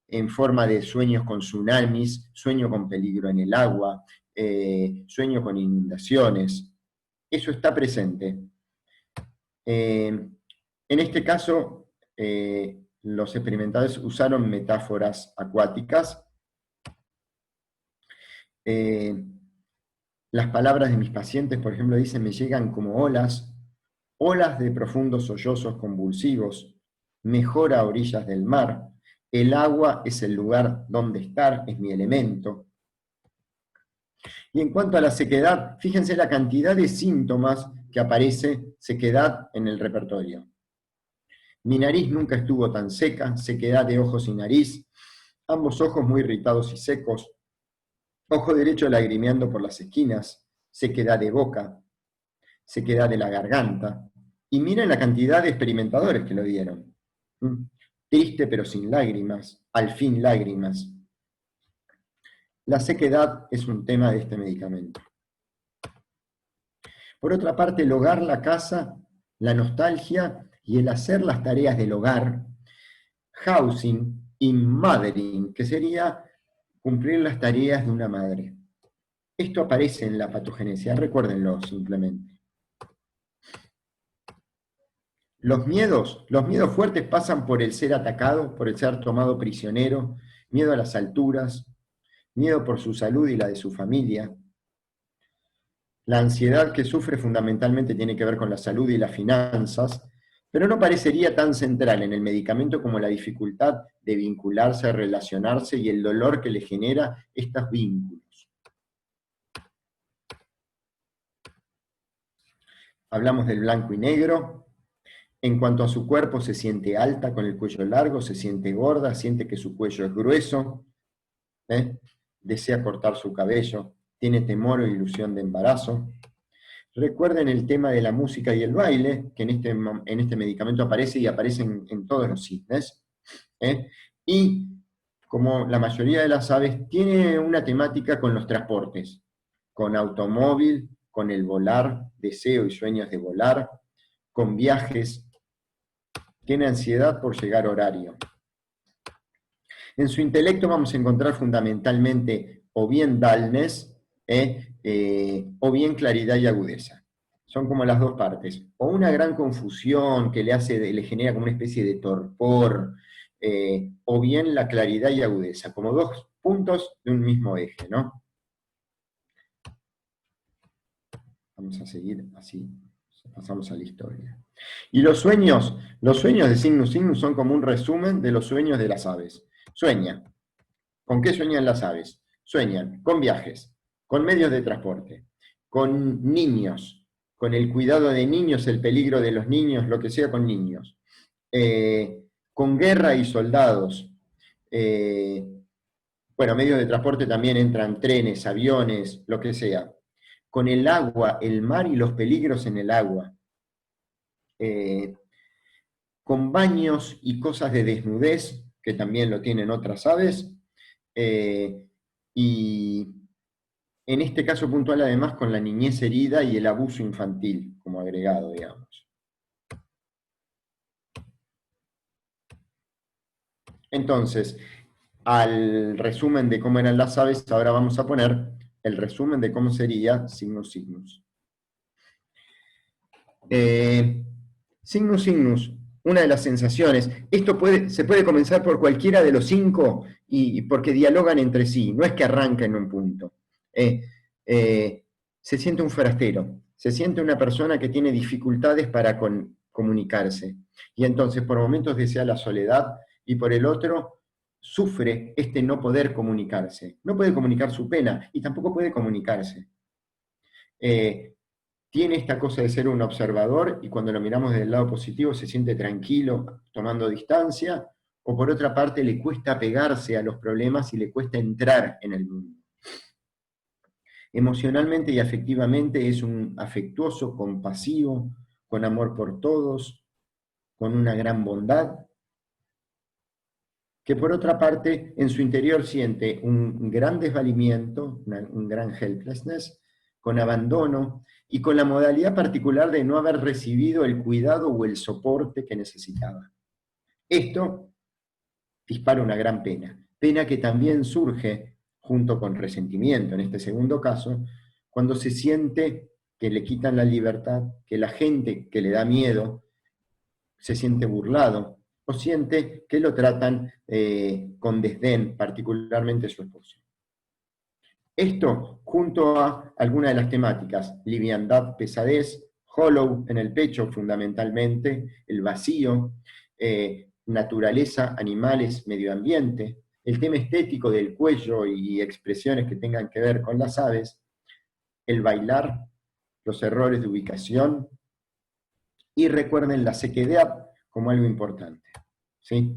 en forma de sueños con tsunamis, sueño con peligro en el agua, sueño con inundaciones. Eso está presente. En este caso, los experimentadores usaron metáforas acuáticas. Las palabras de mis pacientes, por ejemplo, dicen, me llegan como olas de profundos sollozos convulsivos, mejor a orillas del mar. El agua es el lugar donde estar, es mi elemento. Y en cuanto a la sequedad, fíjense la cantidad de síntomas que aparece sequedad en el repertorio. Mi nariz nunca estuvo tan seca, sequedad de ojos y nariz, ambos ojos muy irritados y secos, ojo derecho lagrimeando por las esquinas, sequedad de boca, sequedad de la garganta. Y miren la cantidad de experimentadores que lo dieron. Triste pero sin lágrimas, al fin lágrimas. La sequedad es un tema de este medicamento. Por otra parte, el hogar, la casa, la nostalgia y el hacer las tareas del hogar, housing y mothering, que sería cumplir las tareas de una madre. Esto aparece en la patogenesia, recuérdenlo simplemente. Los miedos fuertes pasan por el ser atacado, por el ser tomado prisionero, miedo a las alturas, miedo por su salud y la de su familia. La ansiedad que sufre fundamentalmente tiene que ver con la salud y las finanzas, pero no parecería tan central en el medicamento como la dificultad de vincularse, relacionarse y el dolor que le genera estos vínculos. Hablamos del blanco y negro. En cuanto a su cuerpo, se siente alta con el cuello largo, se siente gorda, siente que su cuello es grueso, desea cortar su cabello, tiene temor o ilusión de embarazo. Recuerden el tema de la música y el baile, que en este medicamento aparece y aparece en todos los cisnes. Y como la mayoría de las aves, tiene una temática con los transportes, con automóvil, con el volar, deseo y sueños de volar, con viajes, tiene ansiedad por llegar horario. En su intelecto vamos a encontrar fundamentalmente o bien dullness, o bien claridad y agudeza. Son como las dos partes. O una gran confusión que le genera como una especie de torpor, o bien la claridad y agudeza, como dos puntos de un mismo eje, ¿no? Vamos a seguir así, pasamos a la historia. Y los sueños de Cygnus Cygnus son como un resumen de los sueños de las aves. Sueñan. ¿Con qué sueñan las aves? Sueñan con viajes, con medios de transporte, con niños, con el cuidado de niños, el peligro de los niños, lo que sea con niños, con guerra y soldados. Bueno, medios de transporte también entran trenes, aviones, lo que sea. con el agua, el mar y los peligros en el agua, con baños y cosas de desnudez, que también lo tienen otras aves, y en este caso puntual además con la niñez herida y el abuso infantil como agregado, digamos. Entonces, al resumen de cómo eran las aves, ahora vamos a poner el resumen de cómo sería Cygnus Cygnus. Cygnus Cygnus, una de las sensaciones, esto se puede comenzar por cualquiera de los 5 y porque dialogan entre sí, no es que arranca en un punto. Se siente un forastero, se siente una persona que tiene dificultades para comunicarse, y entonces por momentos desea la soledad, y por el otro sufre este no poder comunicarse. No puede comunicar su pena, y tampoco puede comunicarse. Tiene esta cosa de ser un observador, y cuando lo miramos desde el lado positivo se siente tranquilo, tomando distancia, o por otra parte le cuesta pegarse a los problemas y le cuesta entrar en el mundo. Emocionalmente y afectivamente es un afectuoso, compasivo, con amor por todos, con una gran bondad, que por otra parte en su interior siente un gran desvalimiento, un gran helplessness, con abandono y con la modalidad particular de no haber recibido el cuidado o el soporte que necesitaba. Esto dispara una gran pena, pena que también surge junto con resentimiento, en este segundo caso, cuando se siente que le quitan la libertad, que la gente que le da miedo se siente burlado, o siente que lo tratan con desdén, particularmente su esposo. Esto, junto a algunas de las temáticas, liviandad, pesadez, hollow en el pecho fundamentalmente, el vacío, naturaleza, animales, medio ambiente, el tema estético del cuello y expresiones que tengan que ver con las aves, el bailar, los errores de ubicación, y recuerden la sequedad como algo importante, ¿sí?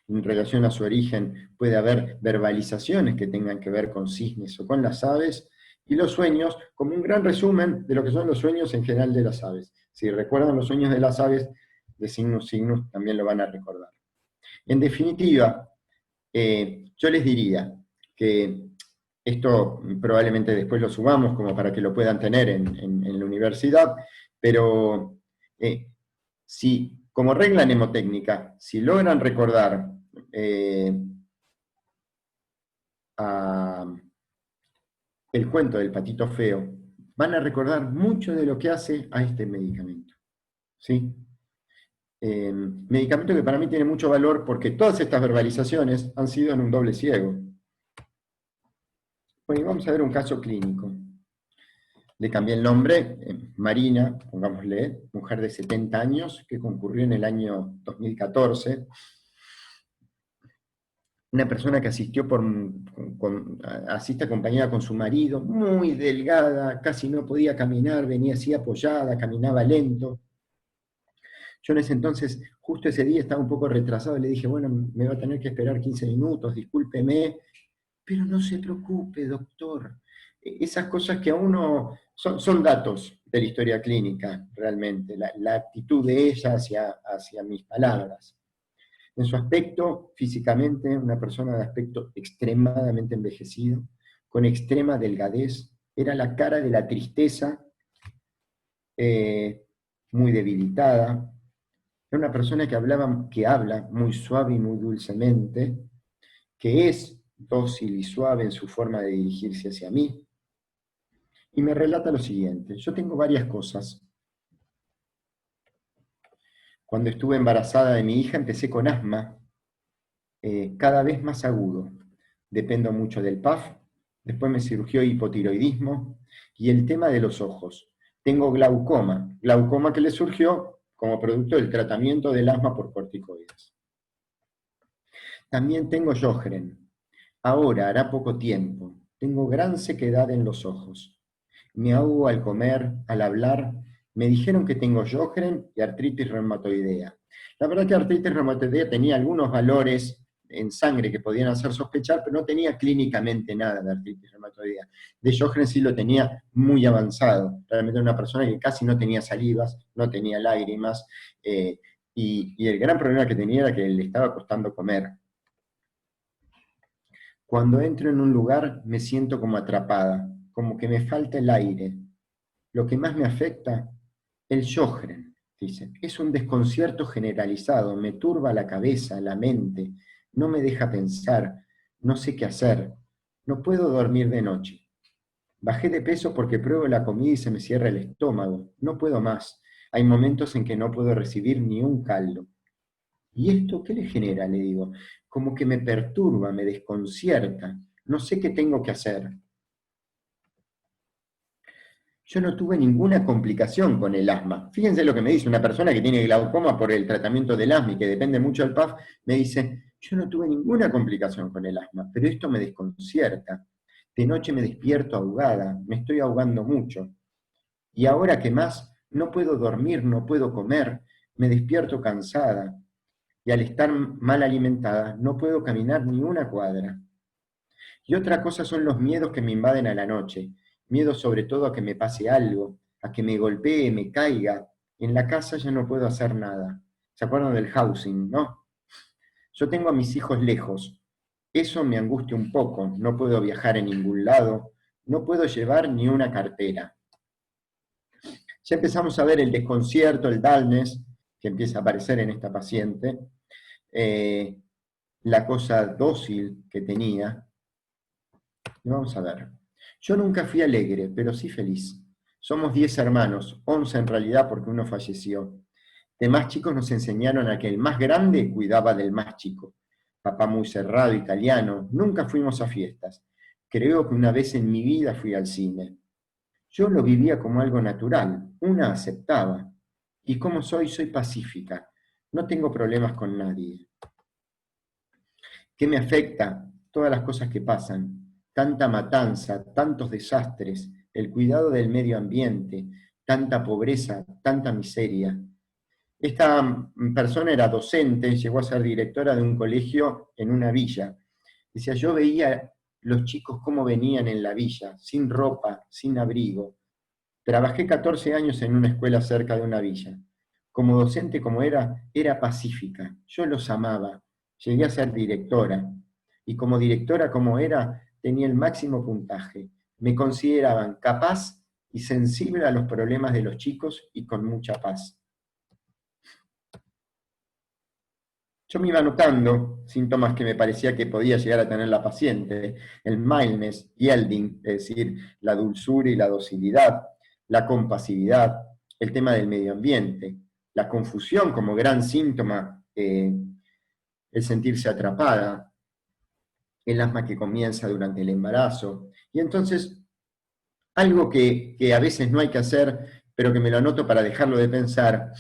En relación a su origen puede haber verbalizaciones que tengan que ver con cisnes o con las aves, y los sueños como un gran resumen de lo que son los sueños en general de las aves. Si recuerdan los sueños de las aves, de Cygnus Cygnus también lo van a recordar. En definitiva, yo les diría que esto probablemente después lo subamos como para que lo puedan tener en la universidad, pero si como regla mnemotécnica, si logran recordar el cuento del patito feo, van a recordar mucho de lo que hace a este medicamento, ¿sí? Medicamento que para mí tiene mucho valor porque todas estas verbalizaciones han sido en un doble ciego. Bueno, y vamos a ver un caso clínico. Le cambié el nombre, Marina, pongámosle, mujer de 70 años, que concurrió en el año 2014. Una persona que asistió asiste acompañada con su marido, muy delgada, casi no podía caminar, venía así apoyada, caminaba lento. Yo en ese entonces, justo ese día, estaba un poco retrasado, y le dije, bueno, me va a tener que esperar 15 minutos, discúlpeme, pero no se preocupe, doctor. Esas cosas que a uno, son datos de la historia clínica, realmente, la actitud de ella hacia mis palabras. En su aspecto, físicamente, una persona de aspecto extremadamente envejecido, con extrema delgadez, era la cara de la tristeza, muy debilitada. Era una persona que habla muy suave y muy dulcemente, que es dócil y suave en su forma de dirigirse hacia mí, y me relata lo siguiente: yo tengo varias cosas. Cuando estuve embarazada de mi hija empecé con asma, cada vez más agudo. Dependo mucho del PAF, después me surgió hipotiroidismo, y el tema de los ojos. Tengo glaucoma que le surgió como producto del tratamiento del asma por corticoides. También tengo Sjögren. Ahora, hará poco tiempo, tengo gran sequedad en los ojos. Me ahogo al comer, al hablar. Me dijeron que tengo Sjögren y artritis reumatoidea. La verdad que artritis reumatoidea tenía algunos valores en sangre que podían hacer sospechar, pero no tenía clínicamente nada de artritis reumatoidea. De Sjögren sí lo tenía muy avanzado. Realmente era una persona que casi no tenía salivas, no tenía lágrimas, y el gran problema que tenía era que le estaba costando comer. Cuando entro en un lugar me siento como atrapada, como que me falta el aire. Lo que más me afecta, el Sjögren, dice, es un desconcierto generalizado, me turba la cabeza, la mente, no me deja pensar, no sé qué hacer, no puedo dormir de noche. Bajé de peso porque pruebo la comida y se me cierra el estómago, no puedo más. Hay momentos en que no puedo recibir ni un caldo. ¿Y esto qué le genera? Le digo, como que me perturba, me desconcierta, no sé qué tengo que hacer. Yo no tuve ninguna complicación con el asma. Fíjense lo que me dice una persona que tiene glaucoma por el tratamiento del asma y que depende mucho del PAF, me dice, yo no tuve ninguna complicación con el asma, pero esto me desconcierta. De noche me despierto ahogada, me estoy ahogando mucho. Y ahora que más, no puedo dormir, no puedo comer, me despierto cansada. Y al estar mal alimentada, no puedo caminar ni una cuadra. Y otra cosa son los miedos que me invaden a la noche. Miedo sobre todo a que me pase algo, a que me golpee, me caiga. En la casa ya no puedo hacer nada. ¿Se acuerdan del housing, no? Yo tengo a mis hijos lejos. Eso me angustia un poco. No puedo viajar en ningún lado. No puedo llevar ni una cartera. Ya empezamos a ver el desconcierto, el dullness, que empieza a aparecer en esta paciente. La cosa dócil que tenía. Y vamos a ver. Yo nunca fui alegre, pero sí feliz. Somos 10 hermanos, 11 en realidad porque uno falleció. De más chicos nos enseñaron a que el más grande cuidaba del más chico. Papá muy cerrado, italiano, nunca fuimos a fiestas. Creo que una vez en mi vida fui al cine. Yo lo vivía como algo natural, una aceptaba. Y como soy pacífica. No tengo problemas con nadie. ¿Qué me afecta? Todas las cosas que pasan. Tanta matanza, tantos desastres, el cuidado del medio ambiente, tanta pobreza, tanta miseria. Esta persona era docente, llegó a ser directora de un colegio en una villa. Decía, yo veía los chicos cómo venían en la villa, sin ropa, sin abrigo. Trabajé 14 años en una escuela cerca de una villa. Como docente como era pacífica. Yo los amaba. Llegué a ser directora. Y como directora como era, tenía el máximo puntaje. Me consideraban capaz y sensible a los problemas de los chicos y con mucha paz. Yo me iba notando síntomas que me parecía que podía llegar a tener la paciente, el mildness, yielding, es decir, la dulzura y la docilidad, la compasividad, el tema del medio ambiente, la confusión como gran síntoma, el sentirse atrapada, el asma que comienza durante el embarazo. Y entonces, algo que a veces no hay que hacer, pero que me lo anoto para dejarlo de pensar,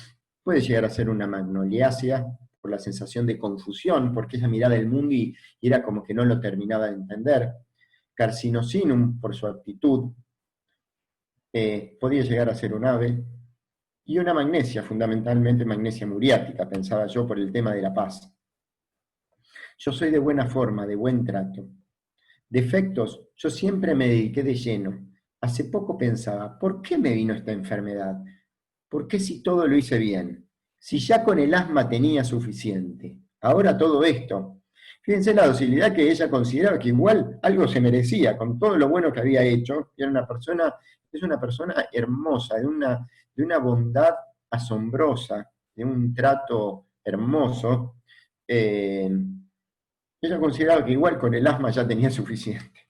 puede llegar a ser una magnoliasia, por la sensación de confusión, porque ella miraba el mundo y era como que no lo terminaba de entender. Carcinosinum, por su actitud, podía llegar a ser un ave, y una magnesia, fundamentalmente magnesia muriática, pensaba yo, por el tema de la paz. Yo soy de buena forma, de buen trato. Defectos, yo siempre me dediqué de lleno. Hace poco pensaba, ¿por qué me vino esta enfermedad? ¿Por qué si todo lo hice bien? Si ya con el asma tenía suficiente. Ahora todo esto. Fíjense la docilidad que ella consideraba que igual algo se merecía, con todo lo bueno que había hecho. Y era es una persona hermosa, de una bondad asombrosa, de un trato hermoso. Ella consideraba que igual con el asma ya tenía suficiente.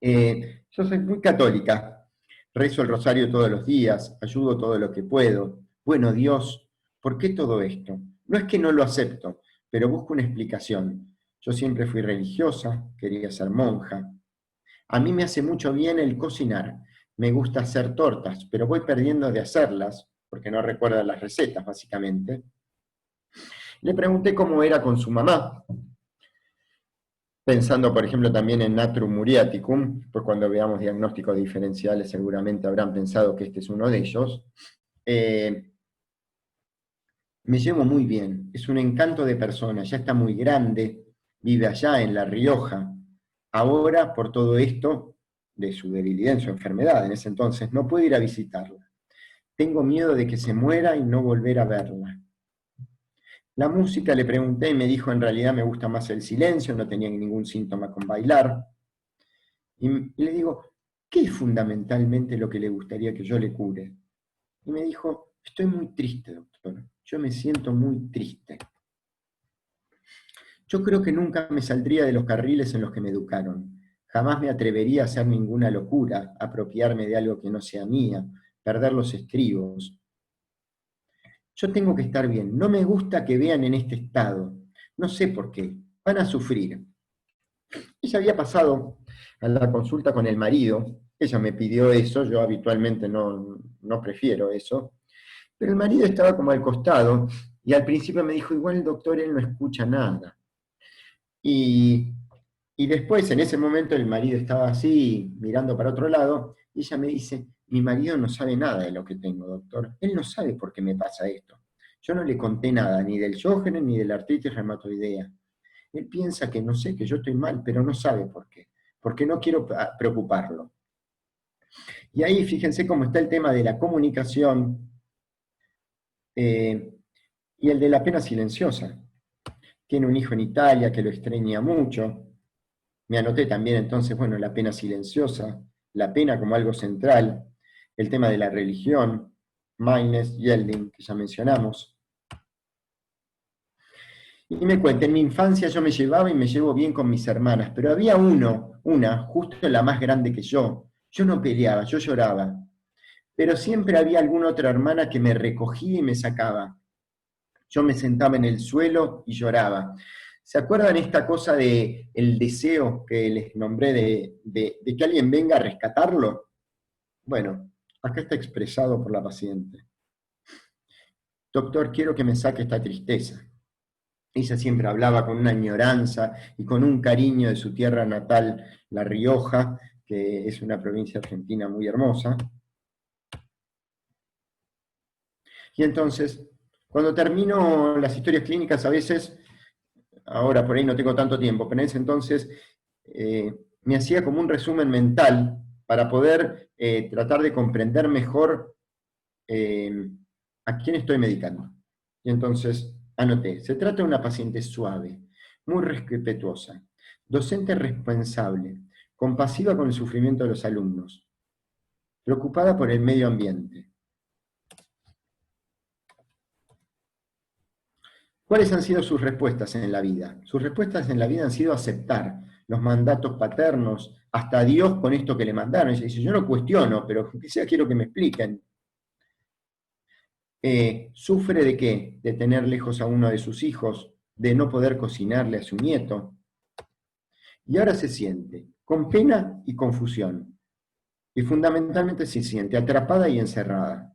Yo soy muy católica, rezo el rosario todos los días, ayudo todo lo que puedo. Bueno, Dios, ¿por qué todo esto? No es que no lo acepto, pero busco una explicación. Yo siempre fui religiosa, quería ser monja. A mí me hace mucho bien el cocinar. Me gusta hacer tortas, pero voy perdiendo de hacerlas, porque no recuerdo las recetas, básicamente. Le pregunté cómo era con su mamá, pensando, por ejemplo, también en Natrum muriaticum, pues cuando veamos diagnósticos diferenciales seguramente habrán pensado que este es uno de ellos. Me llevo muy bien, es un encanto de persona, ya está muy grande, vive allá en La Rioja. Ahora, por todo esto, de su debilidad en su enfermedad en ese entonces, no puedo ir a visitarla. Tengo miedo de que se muera y no volver a verla. La música, le pregunté y me dijo, en realidad me gusta más el silencio, no tenía ningún síntoma con bailar. Y le digo, ¿qué es fundamentalmente lo que le gustaría que yo le cure? Y me dijo, estoy muy triste, doctor, yo me siento muy triste. Yo creo que nunca me saldría de los carriles en los que me educaron. Jamás me atrevería a hacer ninguna locura, apropiarme de algo que no sea mía, perder los estribos. Yo tengo que estar bien. No me gusta que vean en este estado. No sé por qué. Van a sufrir. Ella había pasado a la consulta con el marido. Ella me pidió eso. Yo habitualmente no prefiero eso. Pero el marido estaba como al costado y al principio me dijo, igual el doctor, él no escucha nada. Y, y después, en ese momento, el marido estaba así, mirando para otro lado, y ella me dice, mi marido no sabe nada de lo que tengo, doctor. Él no sabe por qué me pasa esto. Yo no le conté nada, ni del Sjögren, ni de la artritis reumatoidea. Él piensa que no sé, que yo estoy mal, pero no sabe por qué. Porque no quiero preocuparlo. Y ahí fíjense cómo está el tema de la comunicación y el de la pena silenciosa. Tiene un hijo en Italia que lo extraña mucho. Me anoté también entonces, bueno, la pena silenciosa, la pena como algo central, el tema de la religión, Maynes, Yeldin, que ya mencionamos. Y me cuenta, en mi infancia yo me llevaba y me llevo bien con mis hermanas, pero había una, justo la más grande que yo. Yo no peleaba, yo lloraba, pero siempre había alguna otra hermana que me recogía y me sacaba. Yo me sentaba en el suelo y lloraba. ¿Se acuerdan esta cosa de el deseo que les nombré de que alguien venga a rescatarlo? Bueno, acá está expresado por la paciente. Doctor, quiero que me saque esta tristeza. Ella siempre hablaba con una añoranza y con un cariño de su tierra natal, La Rioja, que es una provincia argentina muy hermosa. Y entonces, cuando termino las historias clínicas, a veces, ahora por ahí no tengo tanto tiempo, pero en ese entonces me hacía como un resumen mental para poder tratar de comprender mejor a quién estoy medicando. Y entonces anoté, se trata de una paciente suave, muy respetuosa, docente responsable, compasiva con el sufrimiento de los alumnos, preocupada por el medio ambiente. ¿Cuáles han sido sus respuestas en la vida? Sus respuestas en la vida han sido aceptar los mandatos paternos, hasta a Dios con esto que le mandaron. Ella dice, yo no cuestiono, pero quizá quiero que me expliquen. ¿Sufre de qué? De tener lejos a uno de sus hijos, de no poder cocinarle a su nieto. Y ahora se siente con pena y confusión. Y fundamentalmente se siente atrapada y encerrada.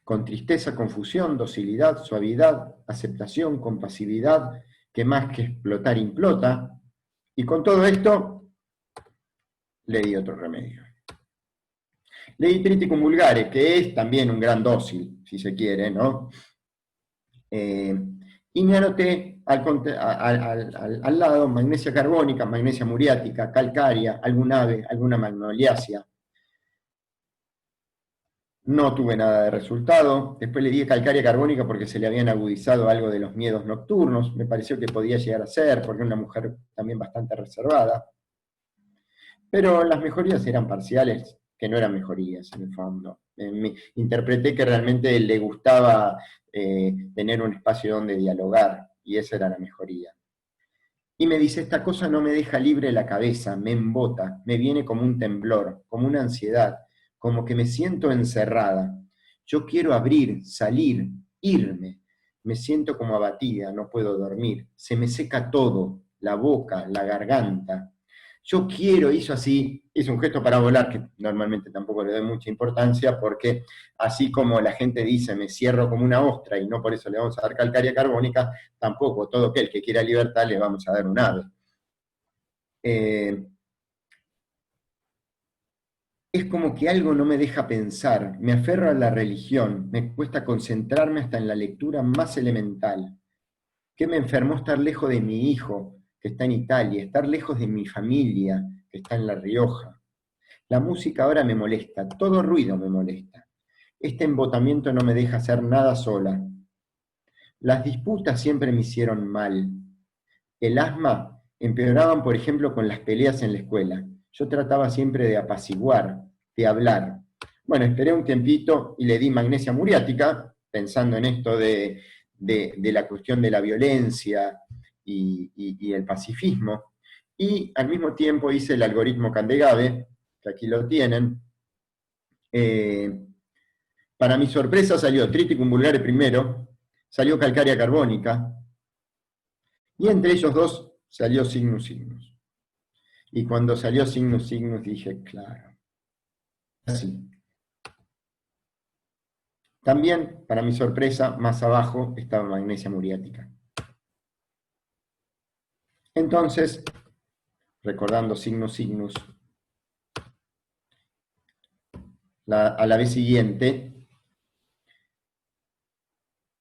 Con tristeza, confusión, docilidad, suavidad, aceptación, compasividad, que más que explotar implota. Y con todo esto, le di otro remedio. Le di Triticum vulgare, que es también un gran dócil, si se quiere, ¿no? Y me anoté al lado magnesia carbónica, magnesia muriática, calcárea, algún ave, alguna magnoliácea. No tuve nada de resultado. Después le di calcárea carbónica porque se le habían agudizado algo de los miedos nocturnos. Me pareció que podía llegar a ser, porque era una mujer también bastante reservada. Pero las mejorías eran parciales, que no eran mejorías en el fondo. Interpreté que realmente le gustaba tener un espacio donde dialogar, y esa era la mejoría. Y me dice, esta cosa no me deja libre la cabeza, me embota, me viene como un temblor, como una ansiedad, como que me siento encerrada. Yo quiero abrir, salir, irme. Me siento como abatida, no puedo dormir. Se me seca todo, la boca, la garganta. Yo quiero, hizo así, hizo un gesto para volar, que normalmente tampoco le doy mucha importancia, porque así como la gente dice, me cierro como una ostra y no por eso le vamos a dar calcárea carbónica, tampoco todo aquel que quiera libertad le vamos a dar un ave. es como que algo no me deja pensar, me aferro a la religión, me cuesta concentrarme hasta en la lectura más elemental. ¿Qué me enfermó estar lejos de mi hijo, que está en Italia, estar lejos de mi familia, que está en La Rioja? La música ahora me molesta, todo ruido me molesta. Este embotamiento no me deja hacer nada sola. Las disputas siempre me hicieron mal. El asma empeoraban, por ejemplo, con las peleas en la escuela. Yo trataba siempre de apaciguar, de hablar. Bueno, esperé un tiempito y le di magnesia muriática, pensando en esto de la cuestión de la violencia y el pacifismo. Y al mismo tiempo hice el algoritmo Candegave, que aquí lo tienen. Para mi sorpresa salió Triticum vulgare primero, salió calcárea carbónica, y entre ellos dos salió Signus Signus. Y cuando salió Signus Signus dije, claro, así. También, para mi sorpresa, más abajo estaba magnesia muriática. Entonces, recordando Signus Signus, a la vez siguiente,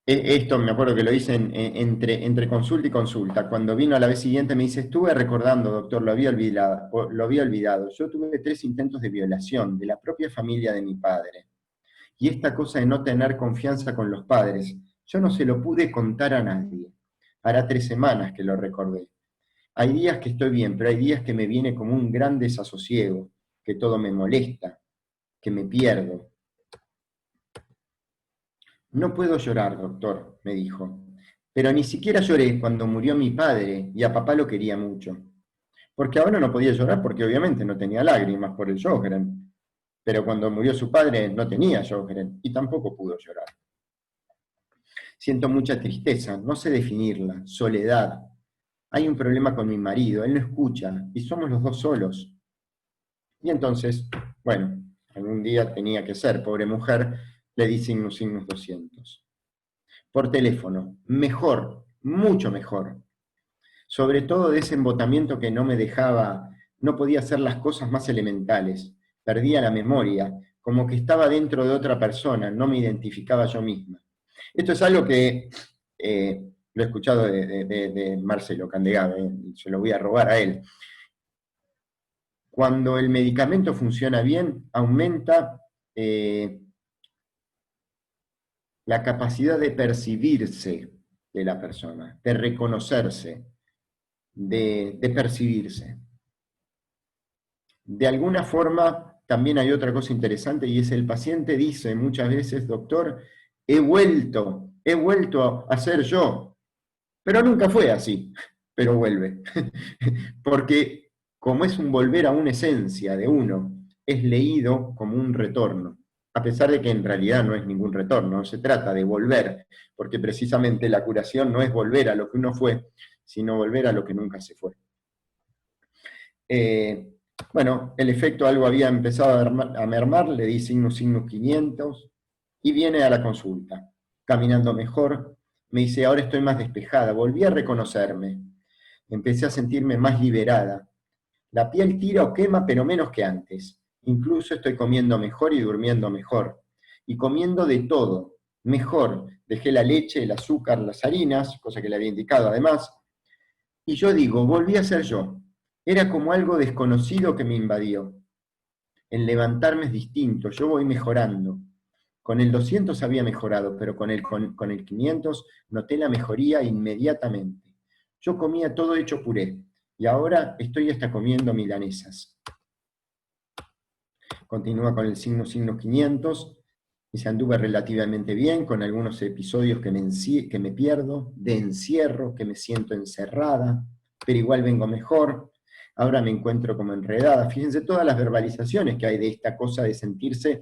esto me acuerdo que lo hice entre consulta y consulta. Cuando vino a la vez siguiente me dice, estuve recordando, doctor, lo había olvidado. Yo tuve 3 intentos de violación de la propia familia de mi padre. Y esta cosa de no tener confianza con los padres, yo no se lo pude contar a nadie. Hará 3 semanas que lo recordé. Hay días que estoy bien, pero hay días que me viene como un gran desasosiego, que todo me molesta, que me pierdo. No puedo llorar, doctor, me dijo, pero ni siquiera lloré cuando murió mi padre y a papá lo quería mucho. Porque ahora no podía llorar porque obviamente no tenía lágrimas por el Sjögren, pero cuando murió su padre no tenía Sjögren y tampoco pudo llorar. Siento mucha tristeza, no sé definirla, soledad. Hay un problema con mi marido, él no escucha y somos los dos solos. Y entonces, bueno, algún día tenía que ser, pobre mujer, le di Signus 200. Por teléfono, mejor, mucho mejor. Sobre todo de ese embotamiento que no me dejaba, no podía hacer las cosas más elementales. Perdía la memoria, como que estaba dentro de otra persona, no me identificaba yo misma. Esto es algo que lo he escuchado de Marcelo Candegave, se lo voy a robar a él. Cuando el medicamento funciona bien, aumenta la capacidad de percibirse de la persona, de reconocerse, de percibirse. De alguna forma, también hay otra cosa interesante y es el paciente dice muchas veces, doctor, he vuelto a ser yo, pero nunca fue así, pero vuelve. Porque como es un volver a una esencia de uno, es leído como un retorno, a pesar de que en realidad no es ningún retorno, no se trata de volver, porque precisamente la curación no es volver a lo que uno fue, sino volver a lo que nunca se fue. Bueno, el efecto algo había empezado a mermar, le di Signus 500 y viene a la consulta, caminando mejor, me dice, ahora estoy más despejada, volví a reconocerme, empecé a sentirme más liberada, la piel tira o quema, pero menos que antes, incluso estoy comiendo mejor y durmiendo mejor, y comiendo de todo, mejor, dejé la leche, el azúcar, las harinas, cosa que le había indicado además, y yo digo, volví a ser yo. Era como algo desconocido que me invadió. El levantarme es distinto, yo voy mejorando. Con el 200 había mejorado, pero con el 500 noté la mejoría inmediatamente. Yo comía todo hecho puré, y ahora estoy hasta comiendo milanesas. Continúa con el signo 500, y se anduve relativamente bien, con algunos episodios que me pierdo, de encierro, que me siento encerrada, pero igual vengo mejor. Ahora me encuentro como enredada. Fíjense todas las verbalizaciones que hay de esta cosa de sentirse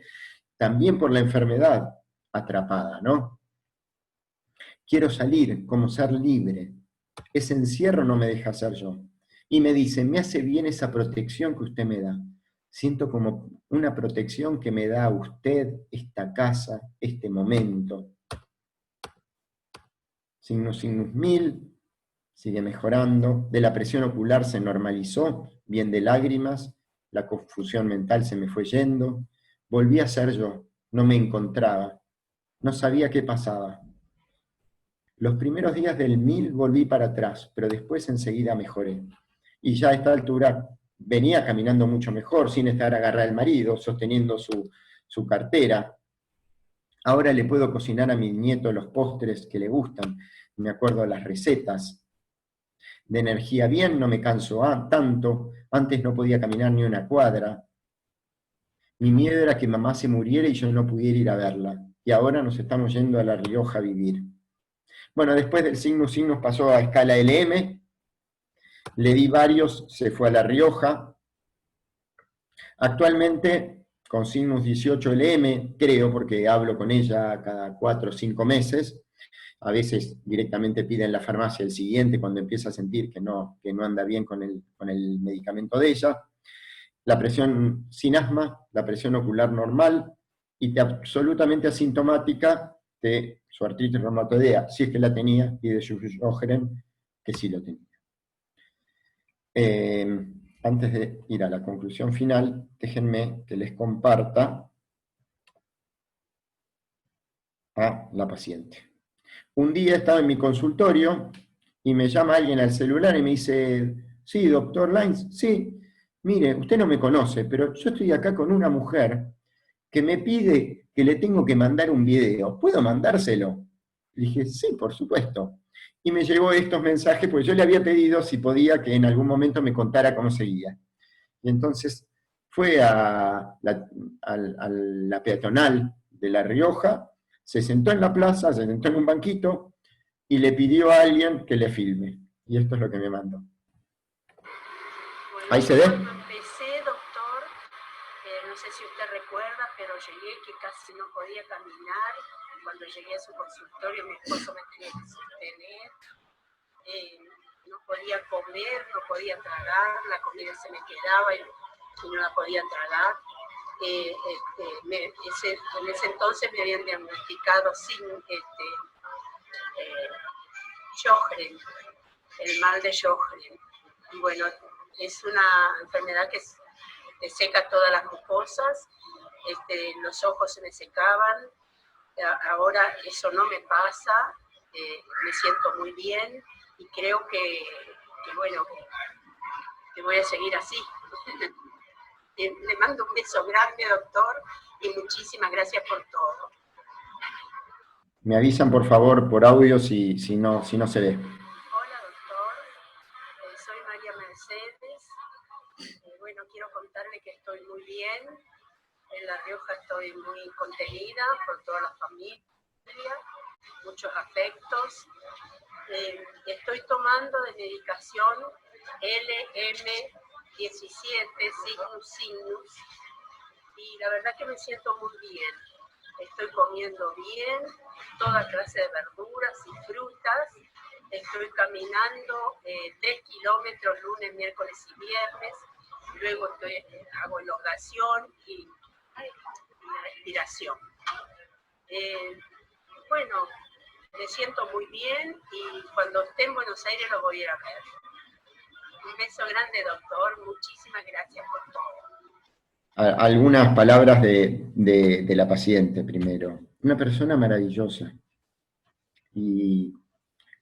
también por la enfermedad atrapada, ¿no? Quiero salir, como ser libre. Ese encierro no me deja ser yo. Y me dice, me hace bien esa protección que usted me da. Siento como una protección que me da usted, esta casa, este momento. Signus 1000, sigue mejorando. De la presión ocular se normalizó, bien de lágrimas, la confusión mental se me fue yendo, volví a ser yo, no me encontraba, no sabía qué pasaba. Los primeros días del 1000 volví para atrás, pero después enseguida mejoré. Y ya a esta altura venía caminando mucho mejor, sin estar agarrada al marido, sosteniendo su cartera. Ahora le puedo cocinar a mi nieto los postres que le gustan, me acuerdo de las recetas. De energía bien, no me canso tanto, antes no podía caminar ni una cuadra. Mi miedo era que mamá se muriera y yo no pudiera ir a verla. Y ahora nos estamos yendo a La Rioja a vivir. Bueno, después del Sinus pasó a escala LM, le di varios, se fue a La Rioja. Actualmente, con Sinus 18LM, creo, porque hablo con ella cada 4 o 5 meses, a veces directamente pide en la farmacia el siguiente cuando empieza a sentir que no anda bien con el medicamento de ella. La presión sin asma, la presión ocular normal, y absolutamente asintomática de su artritis reumatoidea, si es que la tenía, y de Sjögren, que sí lo tenía. Antes de ir a la conclusión final, déjenme que les comparta a la paciente. Un día estaba en mi consultorio y me llama alguien al celular y me dice, sí, doctor Lines, sí, mire, usted no me conoce, pero yo estoy acá con una mujer que me pide que le tengo que mandar un video. ¿Puedo mandárselo? Le dije, sí, por supuesto. Y me llegó estos mensajes, porque yo le había pedido si podía que en algún momento me contara cómo seguía. Y entonces fue a la peatonal de La Rioja, se sentó en la plaza, se sentó en un banquito y le pidió a alguien que le filme. Y esto es lo que me mandó. Bueno, ¿Ahí se ve? cuando empecé, doctor, no sé si usted recuerda, pero llegué que casi no podía caminar. Cuando llegué a su consultorio, mi esposo me tenía que sostener. No podía comer, no podía tragar, la comida se me quedaba y no la podía tragar. En ese entonces me habían diagnosticado sin Sjögren, el mal de Sjögren. Y bueno, es una enfermedad que te seca todas las mucosas, los ojos se me secaban. Ahora eso no me pasa, me siento muy bien y creo que bueno, que voy a seguir así. Le mando un beso grande, doctor, y muchísimas gracias por todo. Me avisan, por favor, por audio si no se ve. Hola, doctor. Soy María Mercedes. Bueno, quiero contarle que estoy muy bien. En La Rioja estoy muy contenida por toda la familia, muchos afectos. Estoy tomando de medicación LM17, Sinus, y la verdad que me siento muy bien. Estoy comiendo bien, toda clase de verduras y frutas. Estoy caminando 3 kilómetros lunes, miércoles y viernes. Luego hago elongación y respiración. Bueno, me siento muy bien y cuando esté en Buenos Aires lo voy a ir a ver. Un beso grande, doctor. Muchísimas gracias por todo. Algunas palabras de la paciente primero. Una persona maravillosa. Y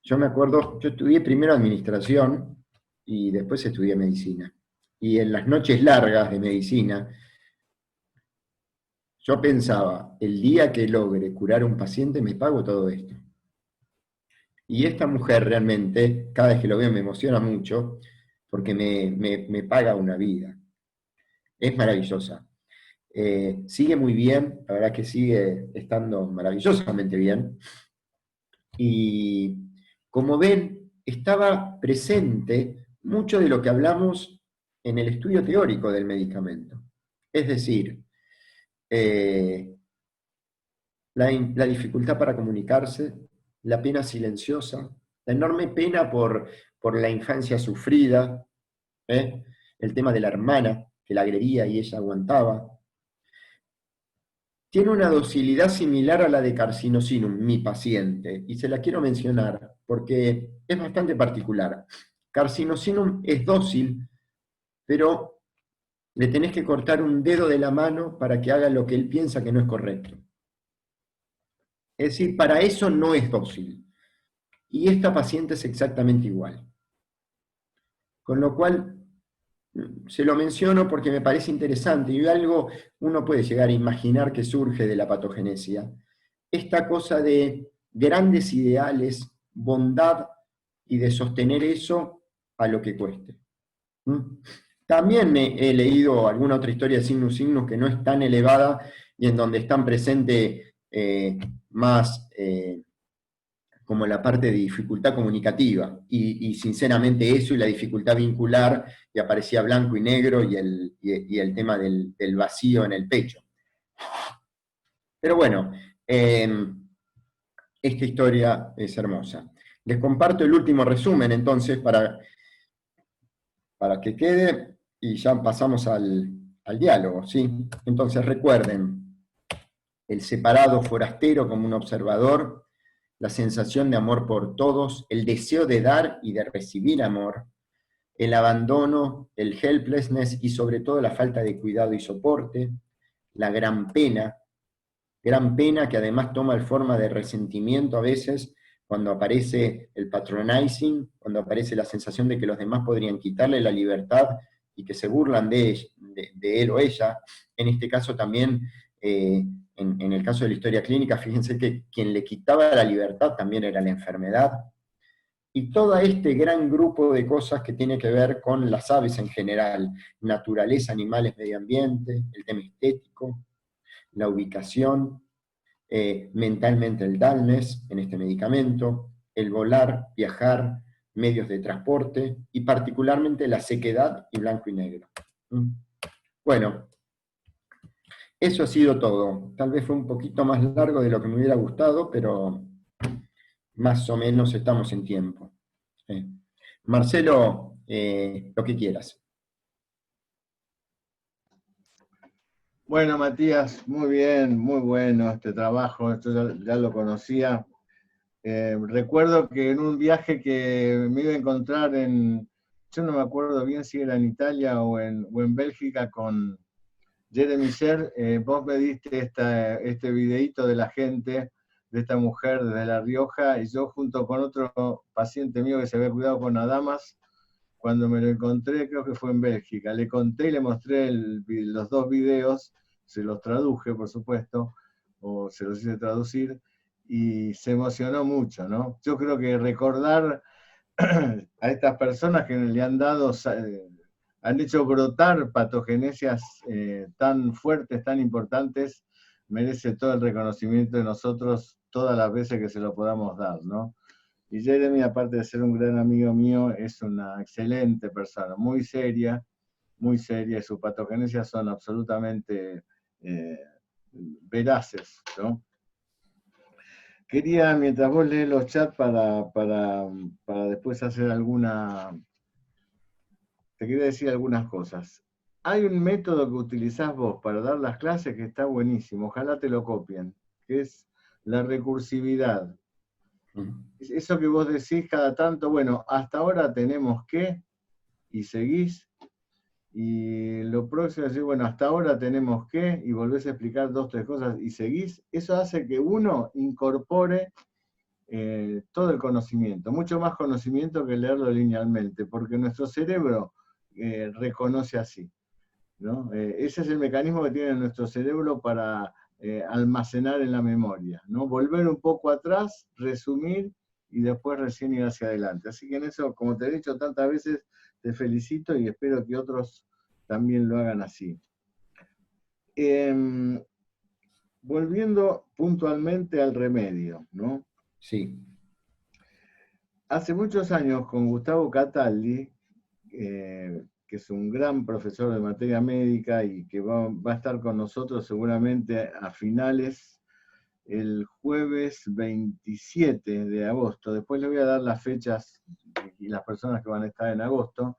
yo me acuerdo, yo estudié primero administración y después estudié medicina. Y en las noches largas de medicina, yo pensaba, el día que logre curar a un paciente me pago todo esto. Y esta mujer realmente, cada vez que lo veo me emociona mucho, porque me paga una vida. Es maravillosa. Sigue muy bien, la verdad que sigue estando maravillosamente bien. Y como ven, estaba presente mucho de lo que hablamos en el estudio teórico del medicamento. Es decir, la dificultad para comunicarse, la pena silenciosa, la enorme pena por la infancia sufrida, el tema de la hermana que la agredía y ella aguantaba. Tiene una docilidad similar a la de Carcinosinum, mi paciente, y se la quiero mencionar porque es bastante particular. Carcinosinum es dócil, pero le tenés que cortar un dedo de la mano para que haga lo que él piensa que no es correcto. Es decir, para eso no es dócil. Y esta paciente es exactamente igual. Con lo cual, se lo menciono porque me parece interesante, y algo uno puede llegar a imaginar que surge de la patogenesia. Esta cosa de grandes ideales, bondad, y de sostener eso a lo que cueste. También he leído alguna otra historia de Signus Signus que no es tan elevada y en donde están presentes más como la parte de dificultad comunicativa, y sinceramente eso y la dificultad vincular, y aparecía blanco y negro, y el tema del vacío en el pecho. Pero bueno, esta historia es hermosa. Les comparto el último resumen entonces para que quede, y ya pasamos al diálogo, ¿sí? Entonces recuerden, el separado forastero como un observador, la sensación de amor por todos, el deseo de dar y de recibir amor, el abandono, el helplessness y sobre todo la falta de cuidado y soporte, la gran pena que además toma forma de resentimiento a veces cuando aparece el patronizing, cuando aparece la sensación de que los demás podrían quitarle la libertad y que se burlan de él o ella. En este caso también, en el caso de la historia clínica, fíjense que quien le quitaba la libertad también era la enfermedad. Y todo este gran grupo de cosas que tiene que ver con las aves en general, naturaleza, animales, medio ambiente, el tema estético, la ubicación, mentalmente el dullness en este medicamento, el volar, viajar, medios de transporte, y particularmente la sequedad y blanco y negro. Bueno, eso ha sido todo. Tal vez fue un poquito más largo de lo que me hubiera gustado, pero más o menos estamos en tiempo. Marcelo, lo que quieras. Bueno, Matías, muy bien, muy bueno este trabajo, esto ya lo conocía. Recuerdo que en un viaje que me iba a encontrar yo no me acuerdo bien si era en Italia o en Bélgica con Jeremy Sher, vos me diste este videíto de la gente, de esta mujer de La Rioja, y yo junto con otro paciente mío que se había cuidado con Adamas, cuando me lo encontré, creo que fue en Bélgica, le conté y le mostré los dos videos, se los traduje, por supuesto, o se los hice traducir, y se emocionó mucho, ¿no? Yo creo que recordar a estas personas que le han dado, han hecho brotar patogenesias tan fuertes, tan importantes, merece todo el reconocimiento de nosotros todas las veces que se lo podamos dar, ¿no? Y Jeremy, aparte de ser un gran amigo mío, es una excelente persona, muy seria, y sus patogenesias son absolutamente veraces, ¿no? Quería, mientras vos lees los chats, para después hacer te quería decir algunas cosas. Hay un método que utilizás vos para dar las clases que está buenísimo, ojalá te lo copien, que es la recursividad. Eso que vos decís cada tanto, bueno, hasta ahora tenemos que, y seguís, y lo próximo es decir, bueno, hasta ahora tenemos que, y volvés a explicar 2 o 3 cosas, y seguís. Eso hace que uno incorpore todo el conocimiento, mucho más conocimiento que leerlo linealmente, porque nuestro cerebro reconoce así, ¿no? Ese es el mecanismo que tiene nuestro cerebro para almacenar en la memoria, ¿no? Volver un poco atrás, resumir y después recién ir hacia adelante. Así que en eso, como te he dicho tantas veces, te felicito y espero que otros también lo hagan así. Volviendo puntualmente al remedio, ¿no? Sí. Hace muchos años con Gustavo Cataldi, que es un gran profesor de materia médica y que va a estar con nosotros seguramente a finales, el jueves 27 de agosto. Después le voy a dar las fechas y las personas que van a estar en agosto.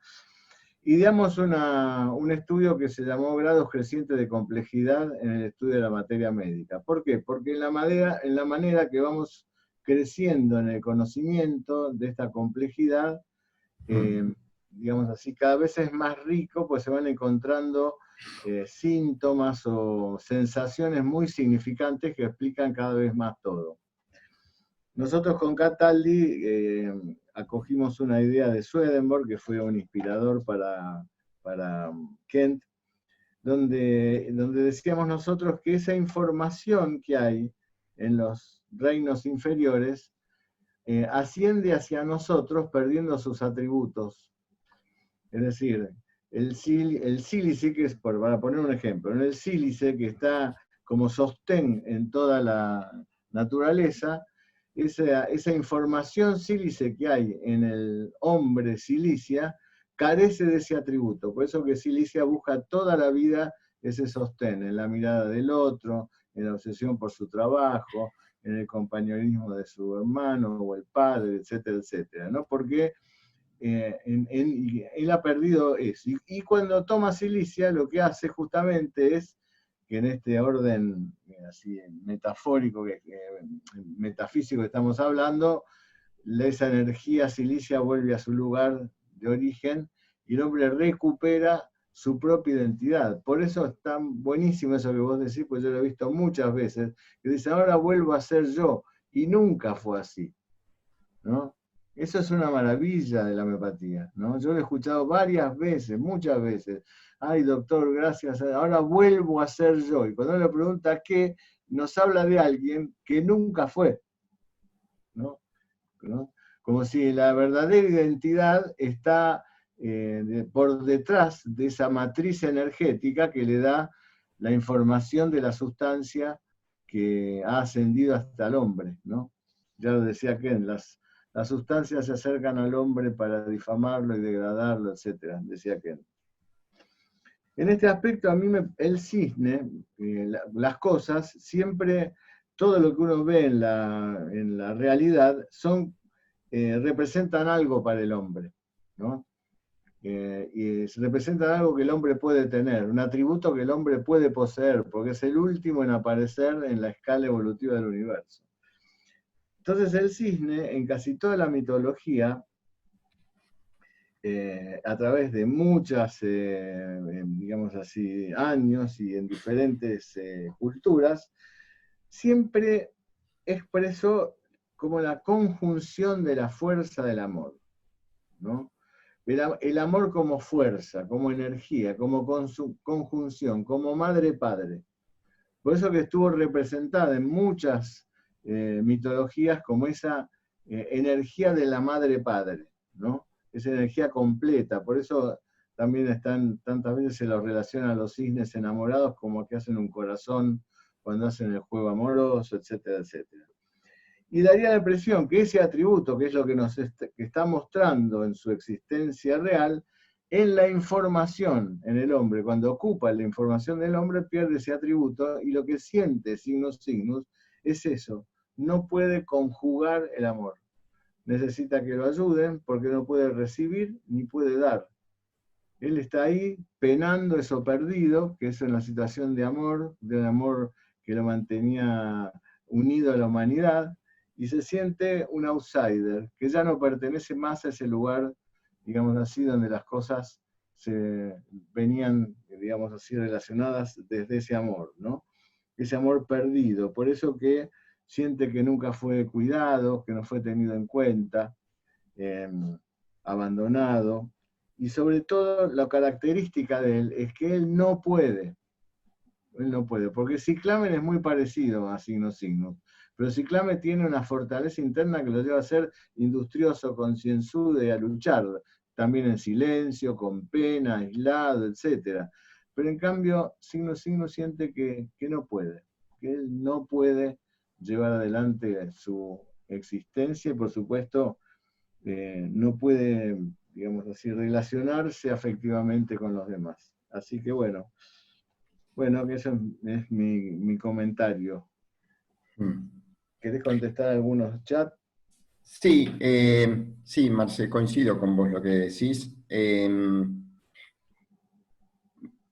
Ideamos un estudio que se llamó Grados Crecientes de Complejidad en el estudio de la materia médica. ¿Por qué? Porque en la manera que vamos creciendo en el conocimiento de esta complejidad, digamos así, cada vez es más rico, pues se van encontrando síntomas o sensaciones muy significantes que explican cada vez más todo. Nosotros con Cataldi acogimos una idea de Swedenborg, que fue un inspirador para Kent, donde decíamos nosotros que esa información que hay en los reinos inferiores asciende hacia nosotros perdiendo sus atributos. Es decir, el sílice, que es, para poner un ejemplo, en el sílice que está como sostén en toda la naturaleza, esa información sílice que hay en el hombre silicia carece de ese atributo. Por eso que Silicia busca toda la vida ese sostén, en la mirada del otro, en la obsesión por su trabajo, en el compañerismo de su hermano o el padre, etcétera, etcétera, ¿no? Porque él ha perdido eso. Y cuando toma Silicia, lo que hace justamente es que en este orden así metafórico, metafísico que estamos hablando, esa energía silicia vuelve a su lugar de origen y el hombre recupera su propia identidad. Por eso es tan buenísimo eso que vos decís, pues yo lo he visto muchas veces, que dice, ahora vuelvo a ser yo, y nunca fue así, ¿no? Eso es una maravilla de la homeopatía, ¿no? Yo lo he escuchado varias veces, muchas veces. Ay, doctor, gracias, ahora vuelvo a ser yo. Y cuando uno le pregunta qué, nos habla de alguien que nunca fue, ¿no? Como si la verdadera identidad está por detrás de esa matriz energética que le da la información de la sustancia que ha ascendido hasta el hombre, ¿no? Ya lo decía Ken, las sustancias se acercan al hombre para difamarlo y degradarlo, etc., decía Ken. En este aspecto, a mí el cisne, las cosas, siempre, todo lo que uno ve en la realidad, representan algo para el hombre, ¿no? Y representan algo que el hombre puede tener, un atributo que el hombre puede poseer, porque es el último en aparecer en la escala evolutiva del universo. Entonces el cisne, en casi toda la mitología, a través de muchas, digamos así, años y en diferentes culturas, siempre expresó como la conjunción de la fuerza del amor, ¿no? El amor como fuerza, como energía, como conjunción, como madre-padre. Por eso que estuvo representada en muchas mitologías como esa energía de la madre-padre, ¿no? Esa energía completa. Por eso también tantas veces se los relaciona a los cisnes enamorados como que hacen un corazón cuando hacen el juego amoroso, etcétera, etcétera. Y daría la impresión que ese atributo, que es lo que que está mostrando en su existencia real, en la información en el hombre, cuando ocupa la información del hombre, pierde ese atributo y lo que siente signus, es eso, no puede conjugar el amor. Necesita que lo ayuden porque no puede recibir ni puede dar. Él está ahí penando eso perdido, que es en la situación de un amor que lo mantenía unido a la humanidad, y se siente un outsider, que ya no pertenece más a ese lugar, digamos así, donde las cosas se venían, digamos así, relacionadas desde ese amor, ¿no? Ese amor perdido. Por eso que siente que nunca fue cuidado, que no fue tenido en cuenta, abandonado. Y sobre todo, la característica de él es que él no puede, porque Ciclamen es muy parecido a Signos, pero Ciclamen tiene una fortaleza interna que lo lleva a ser industrioso, concienzudo y a luchar, también en silencio, con pena, aislado, etc. Pero en cambio, Signos siente que no puede, que él no puede llevar adelante su existencia y por supuesto no puede, digamos así, relacionarse afectivamente con los demás. Así que bueno, que eso es mi comentario. ¿Querés contestar algunos chats? Sí, sí, Marce, coincido con vos lo que decís.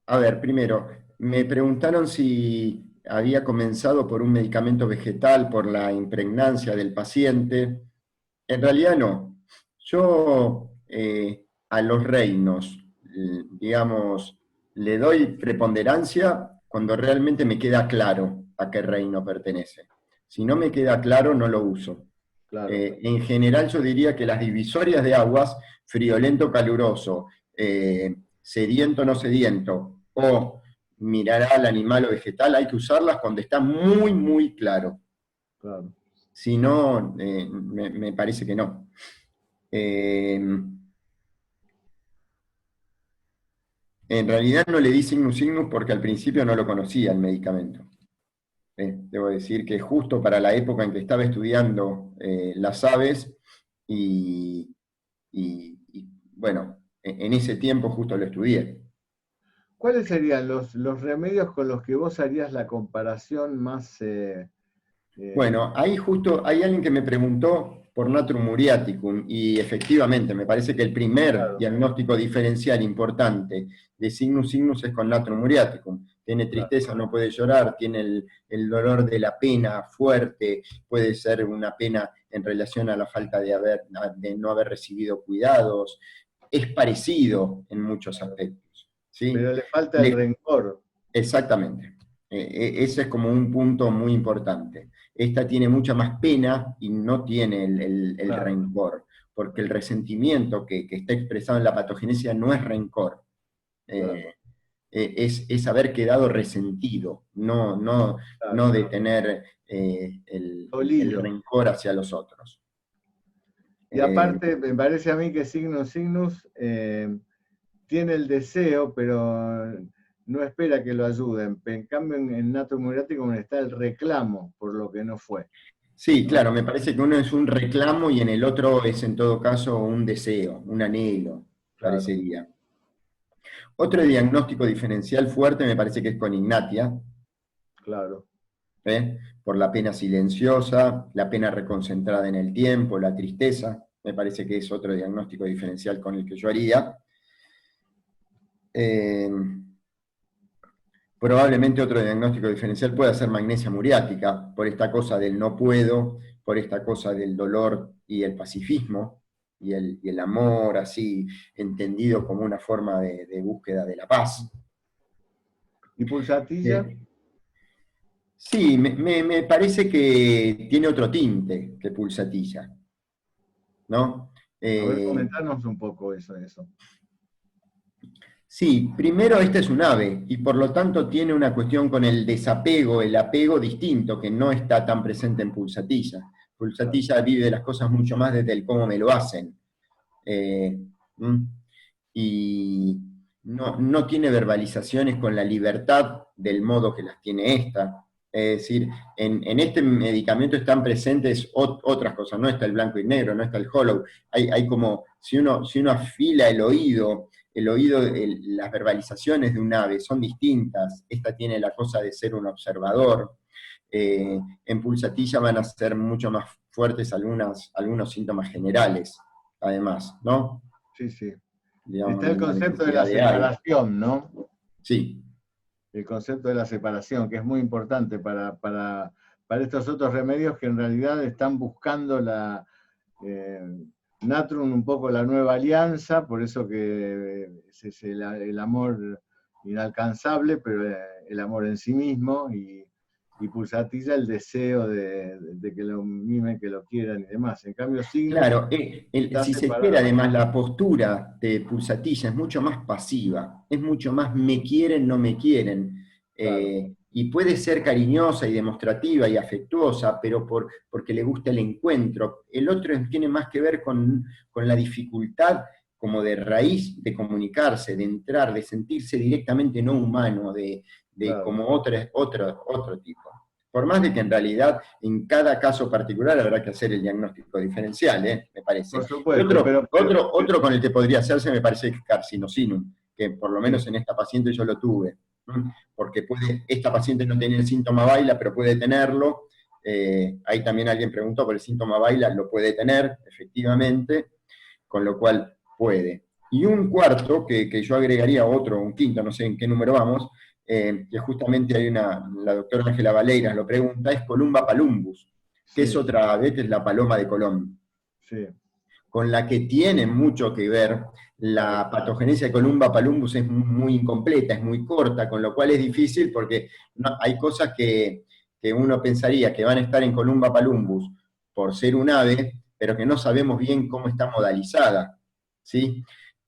A ver, primero, me preguntaron si había comenzado por un medicamento vegetal, por la impregnancia del paciente. En realidad no. Yo a los reinos, digamos, le doy preponderancia cuando realmente me queda claro a qué reino pertenece. Si no me queda claro, no lo uso. Claro. En general yo diría que las divisorias de aguas, friolento, caluroso, sediento, no sediento, o mineral, animal o vegetal, hay que usarlas cuando está muy, muy claro. Claro. Si no, me parece que no. En realidad no le di signus signus porque al principio no lo conocía el medicamento. Debo decir que justo para la época en que estaba estudiando las aves, y bueno, en ese tiempo justo lo estudié. ¿Cuáles serían los remedios con los que vos harías la comparación más... Bueno, ahí justo hay alguien que me preguntó por Natrum muriaticum, y efectivamente me parece que el primer diagnóstico diferencial importante de Signus Signus es con Natrum muriaticum. Tiene tristeza, no puede llorar, tiene el dolor de la pena fuerte, puede ser una pena en relación a la falta de no haber recibido cuidados. Es parecido en muchos aspectos, ¿sí? Pero le falta el rencor. Exactamente. Ese es como un punto muy importante. Esta tiene mucha más pena y no tiene el rencor, porque el resentimiento que está expresado en la patogenesia no es rencor, es haber quedado resentido, no de tener el rencor hacia los otros. Y aparte, me parece a mí que Signus Signus tiene el deseo, pero no espera que lo ayuden. En cambio, en Natrum muriaticum está el reclamo por lo que no fue. Sí, claro, me parece que uno es un reclamo y en el otro es en todo caso un deseo, un anhelo, parecería. Otro diagnóstico diferencial fuerte me parece que es con Ignatia. Claro. Por la pena silenciosa, la pena reconcentrada en el tiempo, la tristeza, me parece que es otro diagnóstico diferencial con el que yo haría. Probablemente otro diagnóstico diferencial pueda ser magnesia muriática, por esta cosa del no puedo, por esta cosa del dolor y el pacifismo, y el amor así entendido como una forma de búsqueda de la paz. ¿Y pulsatilla? Sí, me parece que tiene otro tinte que pulsatilla, ¿no? A ver, comentarnos un poco eso. Sí, primero este es un ave, y por lo tanto tiene una cuestión con el desapego, el apego distinto, que no está tan presente en pulsatilla. Pulsatilla vive las cosas mucho más desde el cómo me lo hacen. Y no tiene verbalizaciones con la libertad del modo que las tiene esta. Es decir, en este medicamento están presentes otras cosas, no está el blanco y negro, no está el hollow. Hay como, si uno afila el oído, las verbalizaciones de un ave son distintas. Esta tiene la cosa de ser un observador. En pulsatilla van a ser mucho más fuertes algunos síntomas generales, además, ¿no? Sí, sí. Digamos, está el concepto de la separación, ¿no? Sí. El concepto de la separación, que es muy importante para estos otros remedios que en realidad están buscando Natrum un poco la nueva alianza, por eso que es el amor inalcanzable, pero el amor en sí mismo, y pulsatilla el deseo de que lo mimen, que lo quieran y demás. En cambio, Signus... Claro, si se espera además la postura de pulsatilla es mucho más pasiva, es mucho más me quieren, no me quieren. Claro. Y puede ser cariñosa y demostrativa y afectuosa, pero porque le gusta el encuentro. El otro tiene más que ver con la dificultad como de raíz de comunicarse, de entrar, de sentirse directamente no humano, claro, como otro tipo. Por más de que en realidad en cada caso particular habrá que hacer el diagnóstico diferencial, me parece. Por supuesto, otro con el que podría hacerse me parece que es carcinosinum, que por lo menos en esta paciente yo lo tuve. Porque esta paciente no tenía el síntoma baila, pero puede tenerlo. Ahí también alguien preguntó por el síntoma baila, lo puede tener, efectivamente, con lo cual puede. Y un cuarto, que yo agregaría un quinto, no sé en qué número vamos, que justamente hay la doctora Ángela Valeiras lo pregunta, es Columba palumbus, que es otra ave, que es la paloma de Colón. Sí. con la que tiene mucho que ver. La patogenesia de Columba palumbus es muy incompleta, es muy corta, con lo cual es difícil porque hay cosas que uno pensaría que van a estar en Columba palumbus por ser un ave, pero que no sabemos bien cómo está modalizada, ¿sí?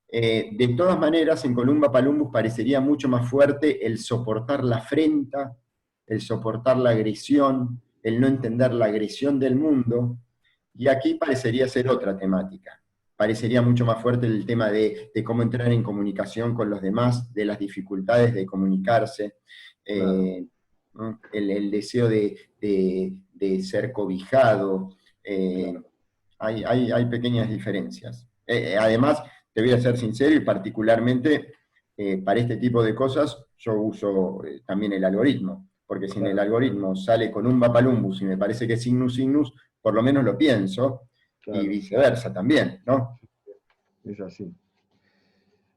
De todas maneras, en Columba palumbus parecería mucho más fuerte el soportar la afrenta, el soportar la agresión, el no entender la agresión del mundo, y aquí parecería ser otra temática. Parecería mucho más fuerte el tema de cómo entrar en comunicación con los demás, de las dificultades de comunicarse, ¿no? El deseo de ser cobijado. Hay pequeñas diferencias. Además, te voy a ser sincero, y particularmente para este tipo de cosas, yo uso también el algoritmo, porque si en el algoritmo sale con un palumbus y me parece que es signus signus, por lo menos lo pienso, y viceversa también, ¿no? Es así.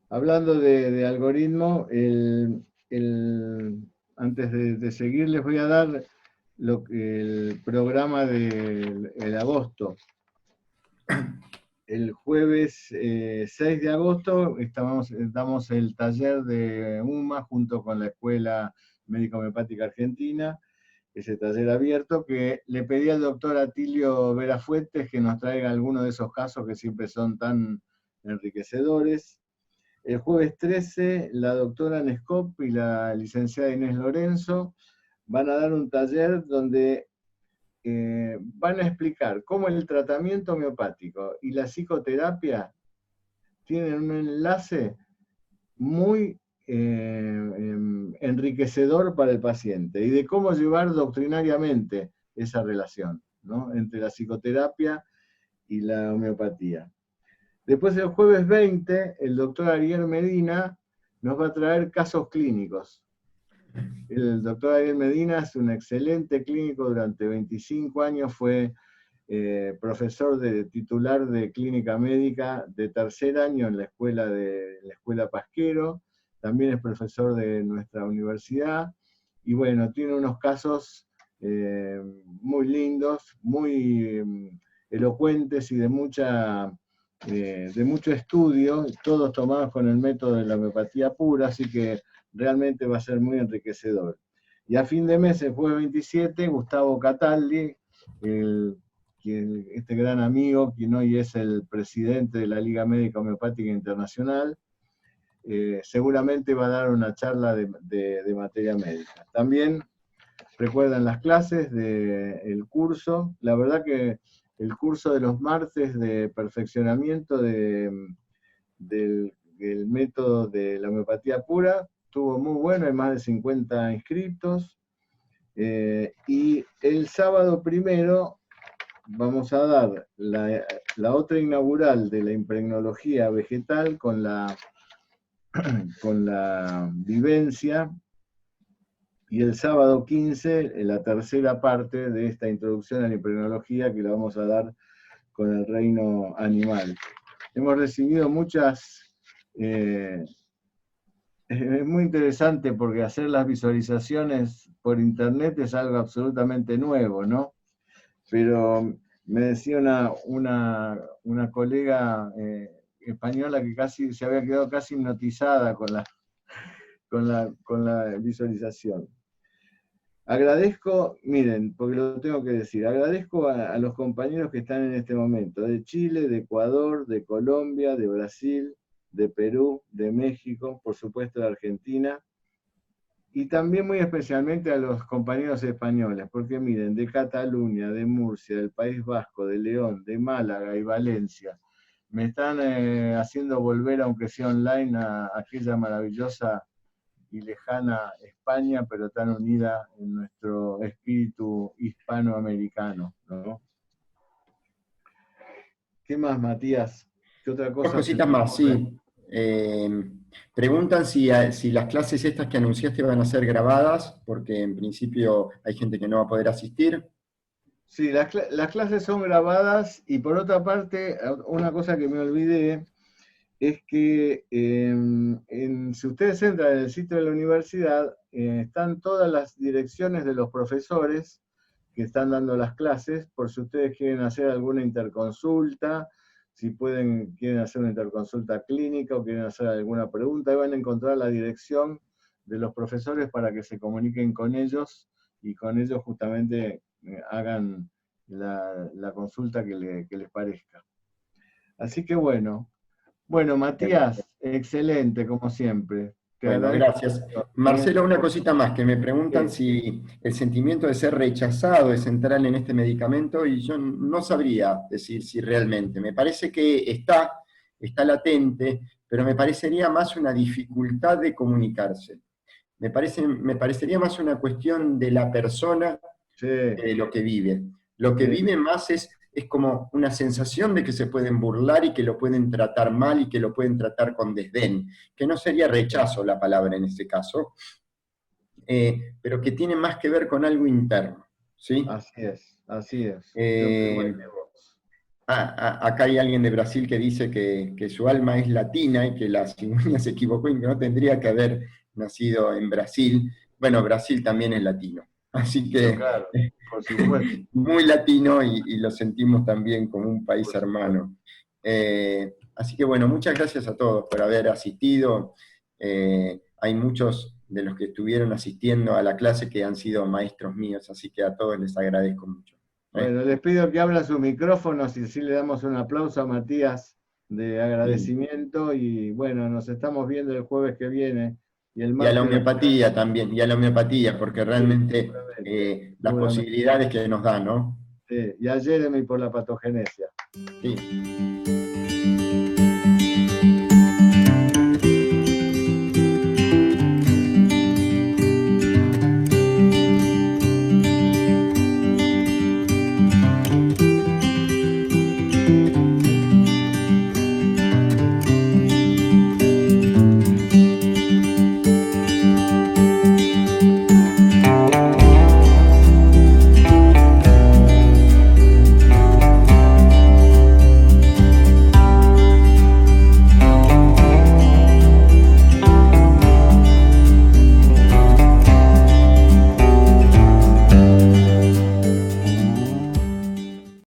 Hablando de algoritmo, antes de seguir les voy a dar el programa del agosto. El jueves 6 de agosto damos el taller de UMA junto con la Escuela Médica Homeopática Argentina, ese taller abierto, que le pedí al doctor Atilio Vera Fuentes que nos traiga algunos de esos casos que siempre son tan enriquecedores. El jueves 13, la doctora Nescop y la licenciada Inés Lorenzo van a dar un taller donde van a explicar cómo el tratamiento homeopático y la psicoterapia tienen un enlace muy enriquecedor para el paciente, y de cómo llevar doctrinariamente esa relación, ¿no?, entre la psicoterapia y la homeopatía. Después, el jueves 20, el doctor Ariel Medina nos va a traer casos clínicos. El doctor Ariel Medina es un excelente clínico, durante 25 años fue profesor titular de clínica médica de tercer año en la escuela Pasquero, también es profesor de nuestra universidad, y bueno, tiene unos casos muy lindos, muy elocuentes y de mucho estudio, todos tomados con el método de la homeopatía pura, así que realmente va a ser muy enriquecedor. Y a fin de mes, el jueves 27, Gustavo Cataldi, este gran amigo, quien hoy es el presidente de la Liga Médica Homeopática Internacional, seguramente va a dar una charla de materia médica. También recuerdan las clases del curso. La verdad que el curso de los martes de perfeccionamiento del método de la homeopatía pura estuvo muy bueno, hay más de 50 inscritos. Y el sábado 1 vamos a dar la otra inaugural de la impregnología vegetal con la vivencia, y el sábado 15 la tercera parte de esta introducción a la impregnología, que la vamos a dar con el reino animal. Hemos recibido muchas... es muy interesante porque hacer las visualizaciones por internet es algo absolutamente nuevo, ¿no? Pero me decía una colega española que casi se había quedado casi hipnotizada con la visualización. Agradezco, miren, porque lo tengo que decir, agradezco a los compañeros que están en este momento, de Chile, de Ecuador, de Colombia, de Brasil, de Perú, de México, por supuesto de Argentina, y también muy especialmente a los compañeros españoles, porque miren, de Cataluña, de Murcia, del País Vasco, de León, de Málaga y Valencia, me están haciendo volver, aunque sea online, a aquella maravillosa y lejana España, pero tan unida en nuestro espíritu hispanoamericano, ¿no? ¿Qué más, Matías? ¿Qué otra cosa? Dos cositas más, sí. Preguntan si las clases estas que anunciaste van a ser grabadas, porque en principio hay gente que no va a poder asistir. Sí, las clases son grabadas, y por otra parte, una cosa que me olvidé, es que si ustedes entran en el sitio de la universidad, están todas las direcciones de los profesores que están dando las clases, por si ustedes quieren hacer alguna interconsulta, si quieren hacer una interconsulta clínica o quieren hacer alguna pregunta, ahí van a encontrar la dirección de los profesores para que se comuniquen con ellos y con ellos justamente hagan la consulta que les parezca. Así que bueno, Matías, excelente como siempre. Bueno, gracias. Marcelo, una cosita más, que me preguntan si el sentimiento de ser rechazado es central en este medicamento, y yo no sabría decir si realmente. Me parece que está latente, pero me parecería más una dificultad de comunicarse. Me parecería más una cuestión de la persona que de lo que vive. Lo que vive más es como una sensación de que se pueden burlar y que lo pueden tratar mal y que lo pueden tratar con desdén, que no sería rechazo la palabra en este caso, pero que tiene más que ver con algo interno, ¿sí? Así es. Acá hay alguien de Brasil que dice que su alma es latina y que la cigüeña se equivocó y que no tendría que haber nacido en Brasil. Bueno, Brasil también es latino, así que claro, por supuesto. Muy latino y lo sentimos también como un país hermano. Así que bueno, muchas gracias a todos por haber asistido. Hay muchos de los que estuvieron asistiendo a la clase que han sido maestros míos, así que a todos les agradezco mucho. Bueno, les pido que abran sus micrófonos y sí le damos un aplauso a Matías de agradecimiento, y bueno, nos estamos viendo el jueves que viene. Y a la homeopatía también, y a la homeopatía, porque realmente las posibilidades que nos da, ¿no? Sí, y a Jeremy por la patogenesia. Sí.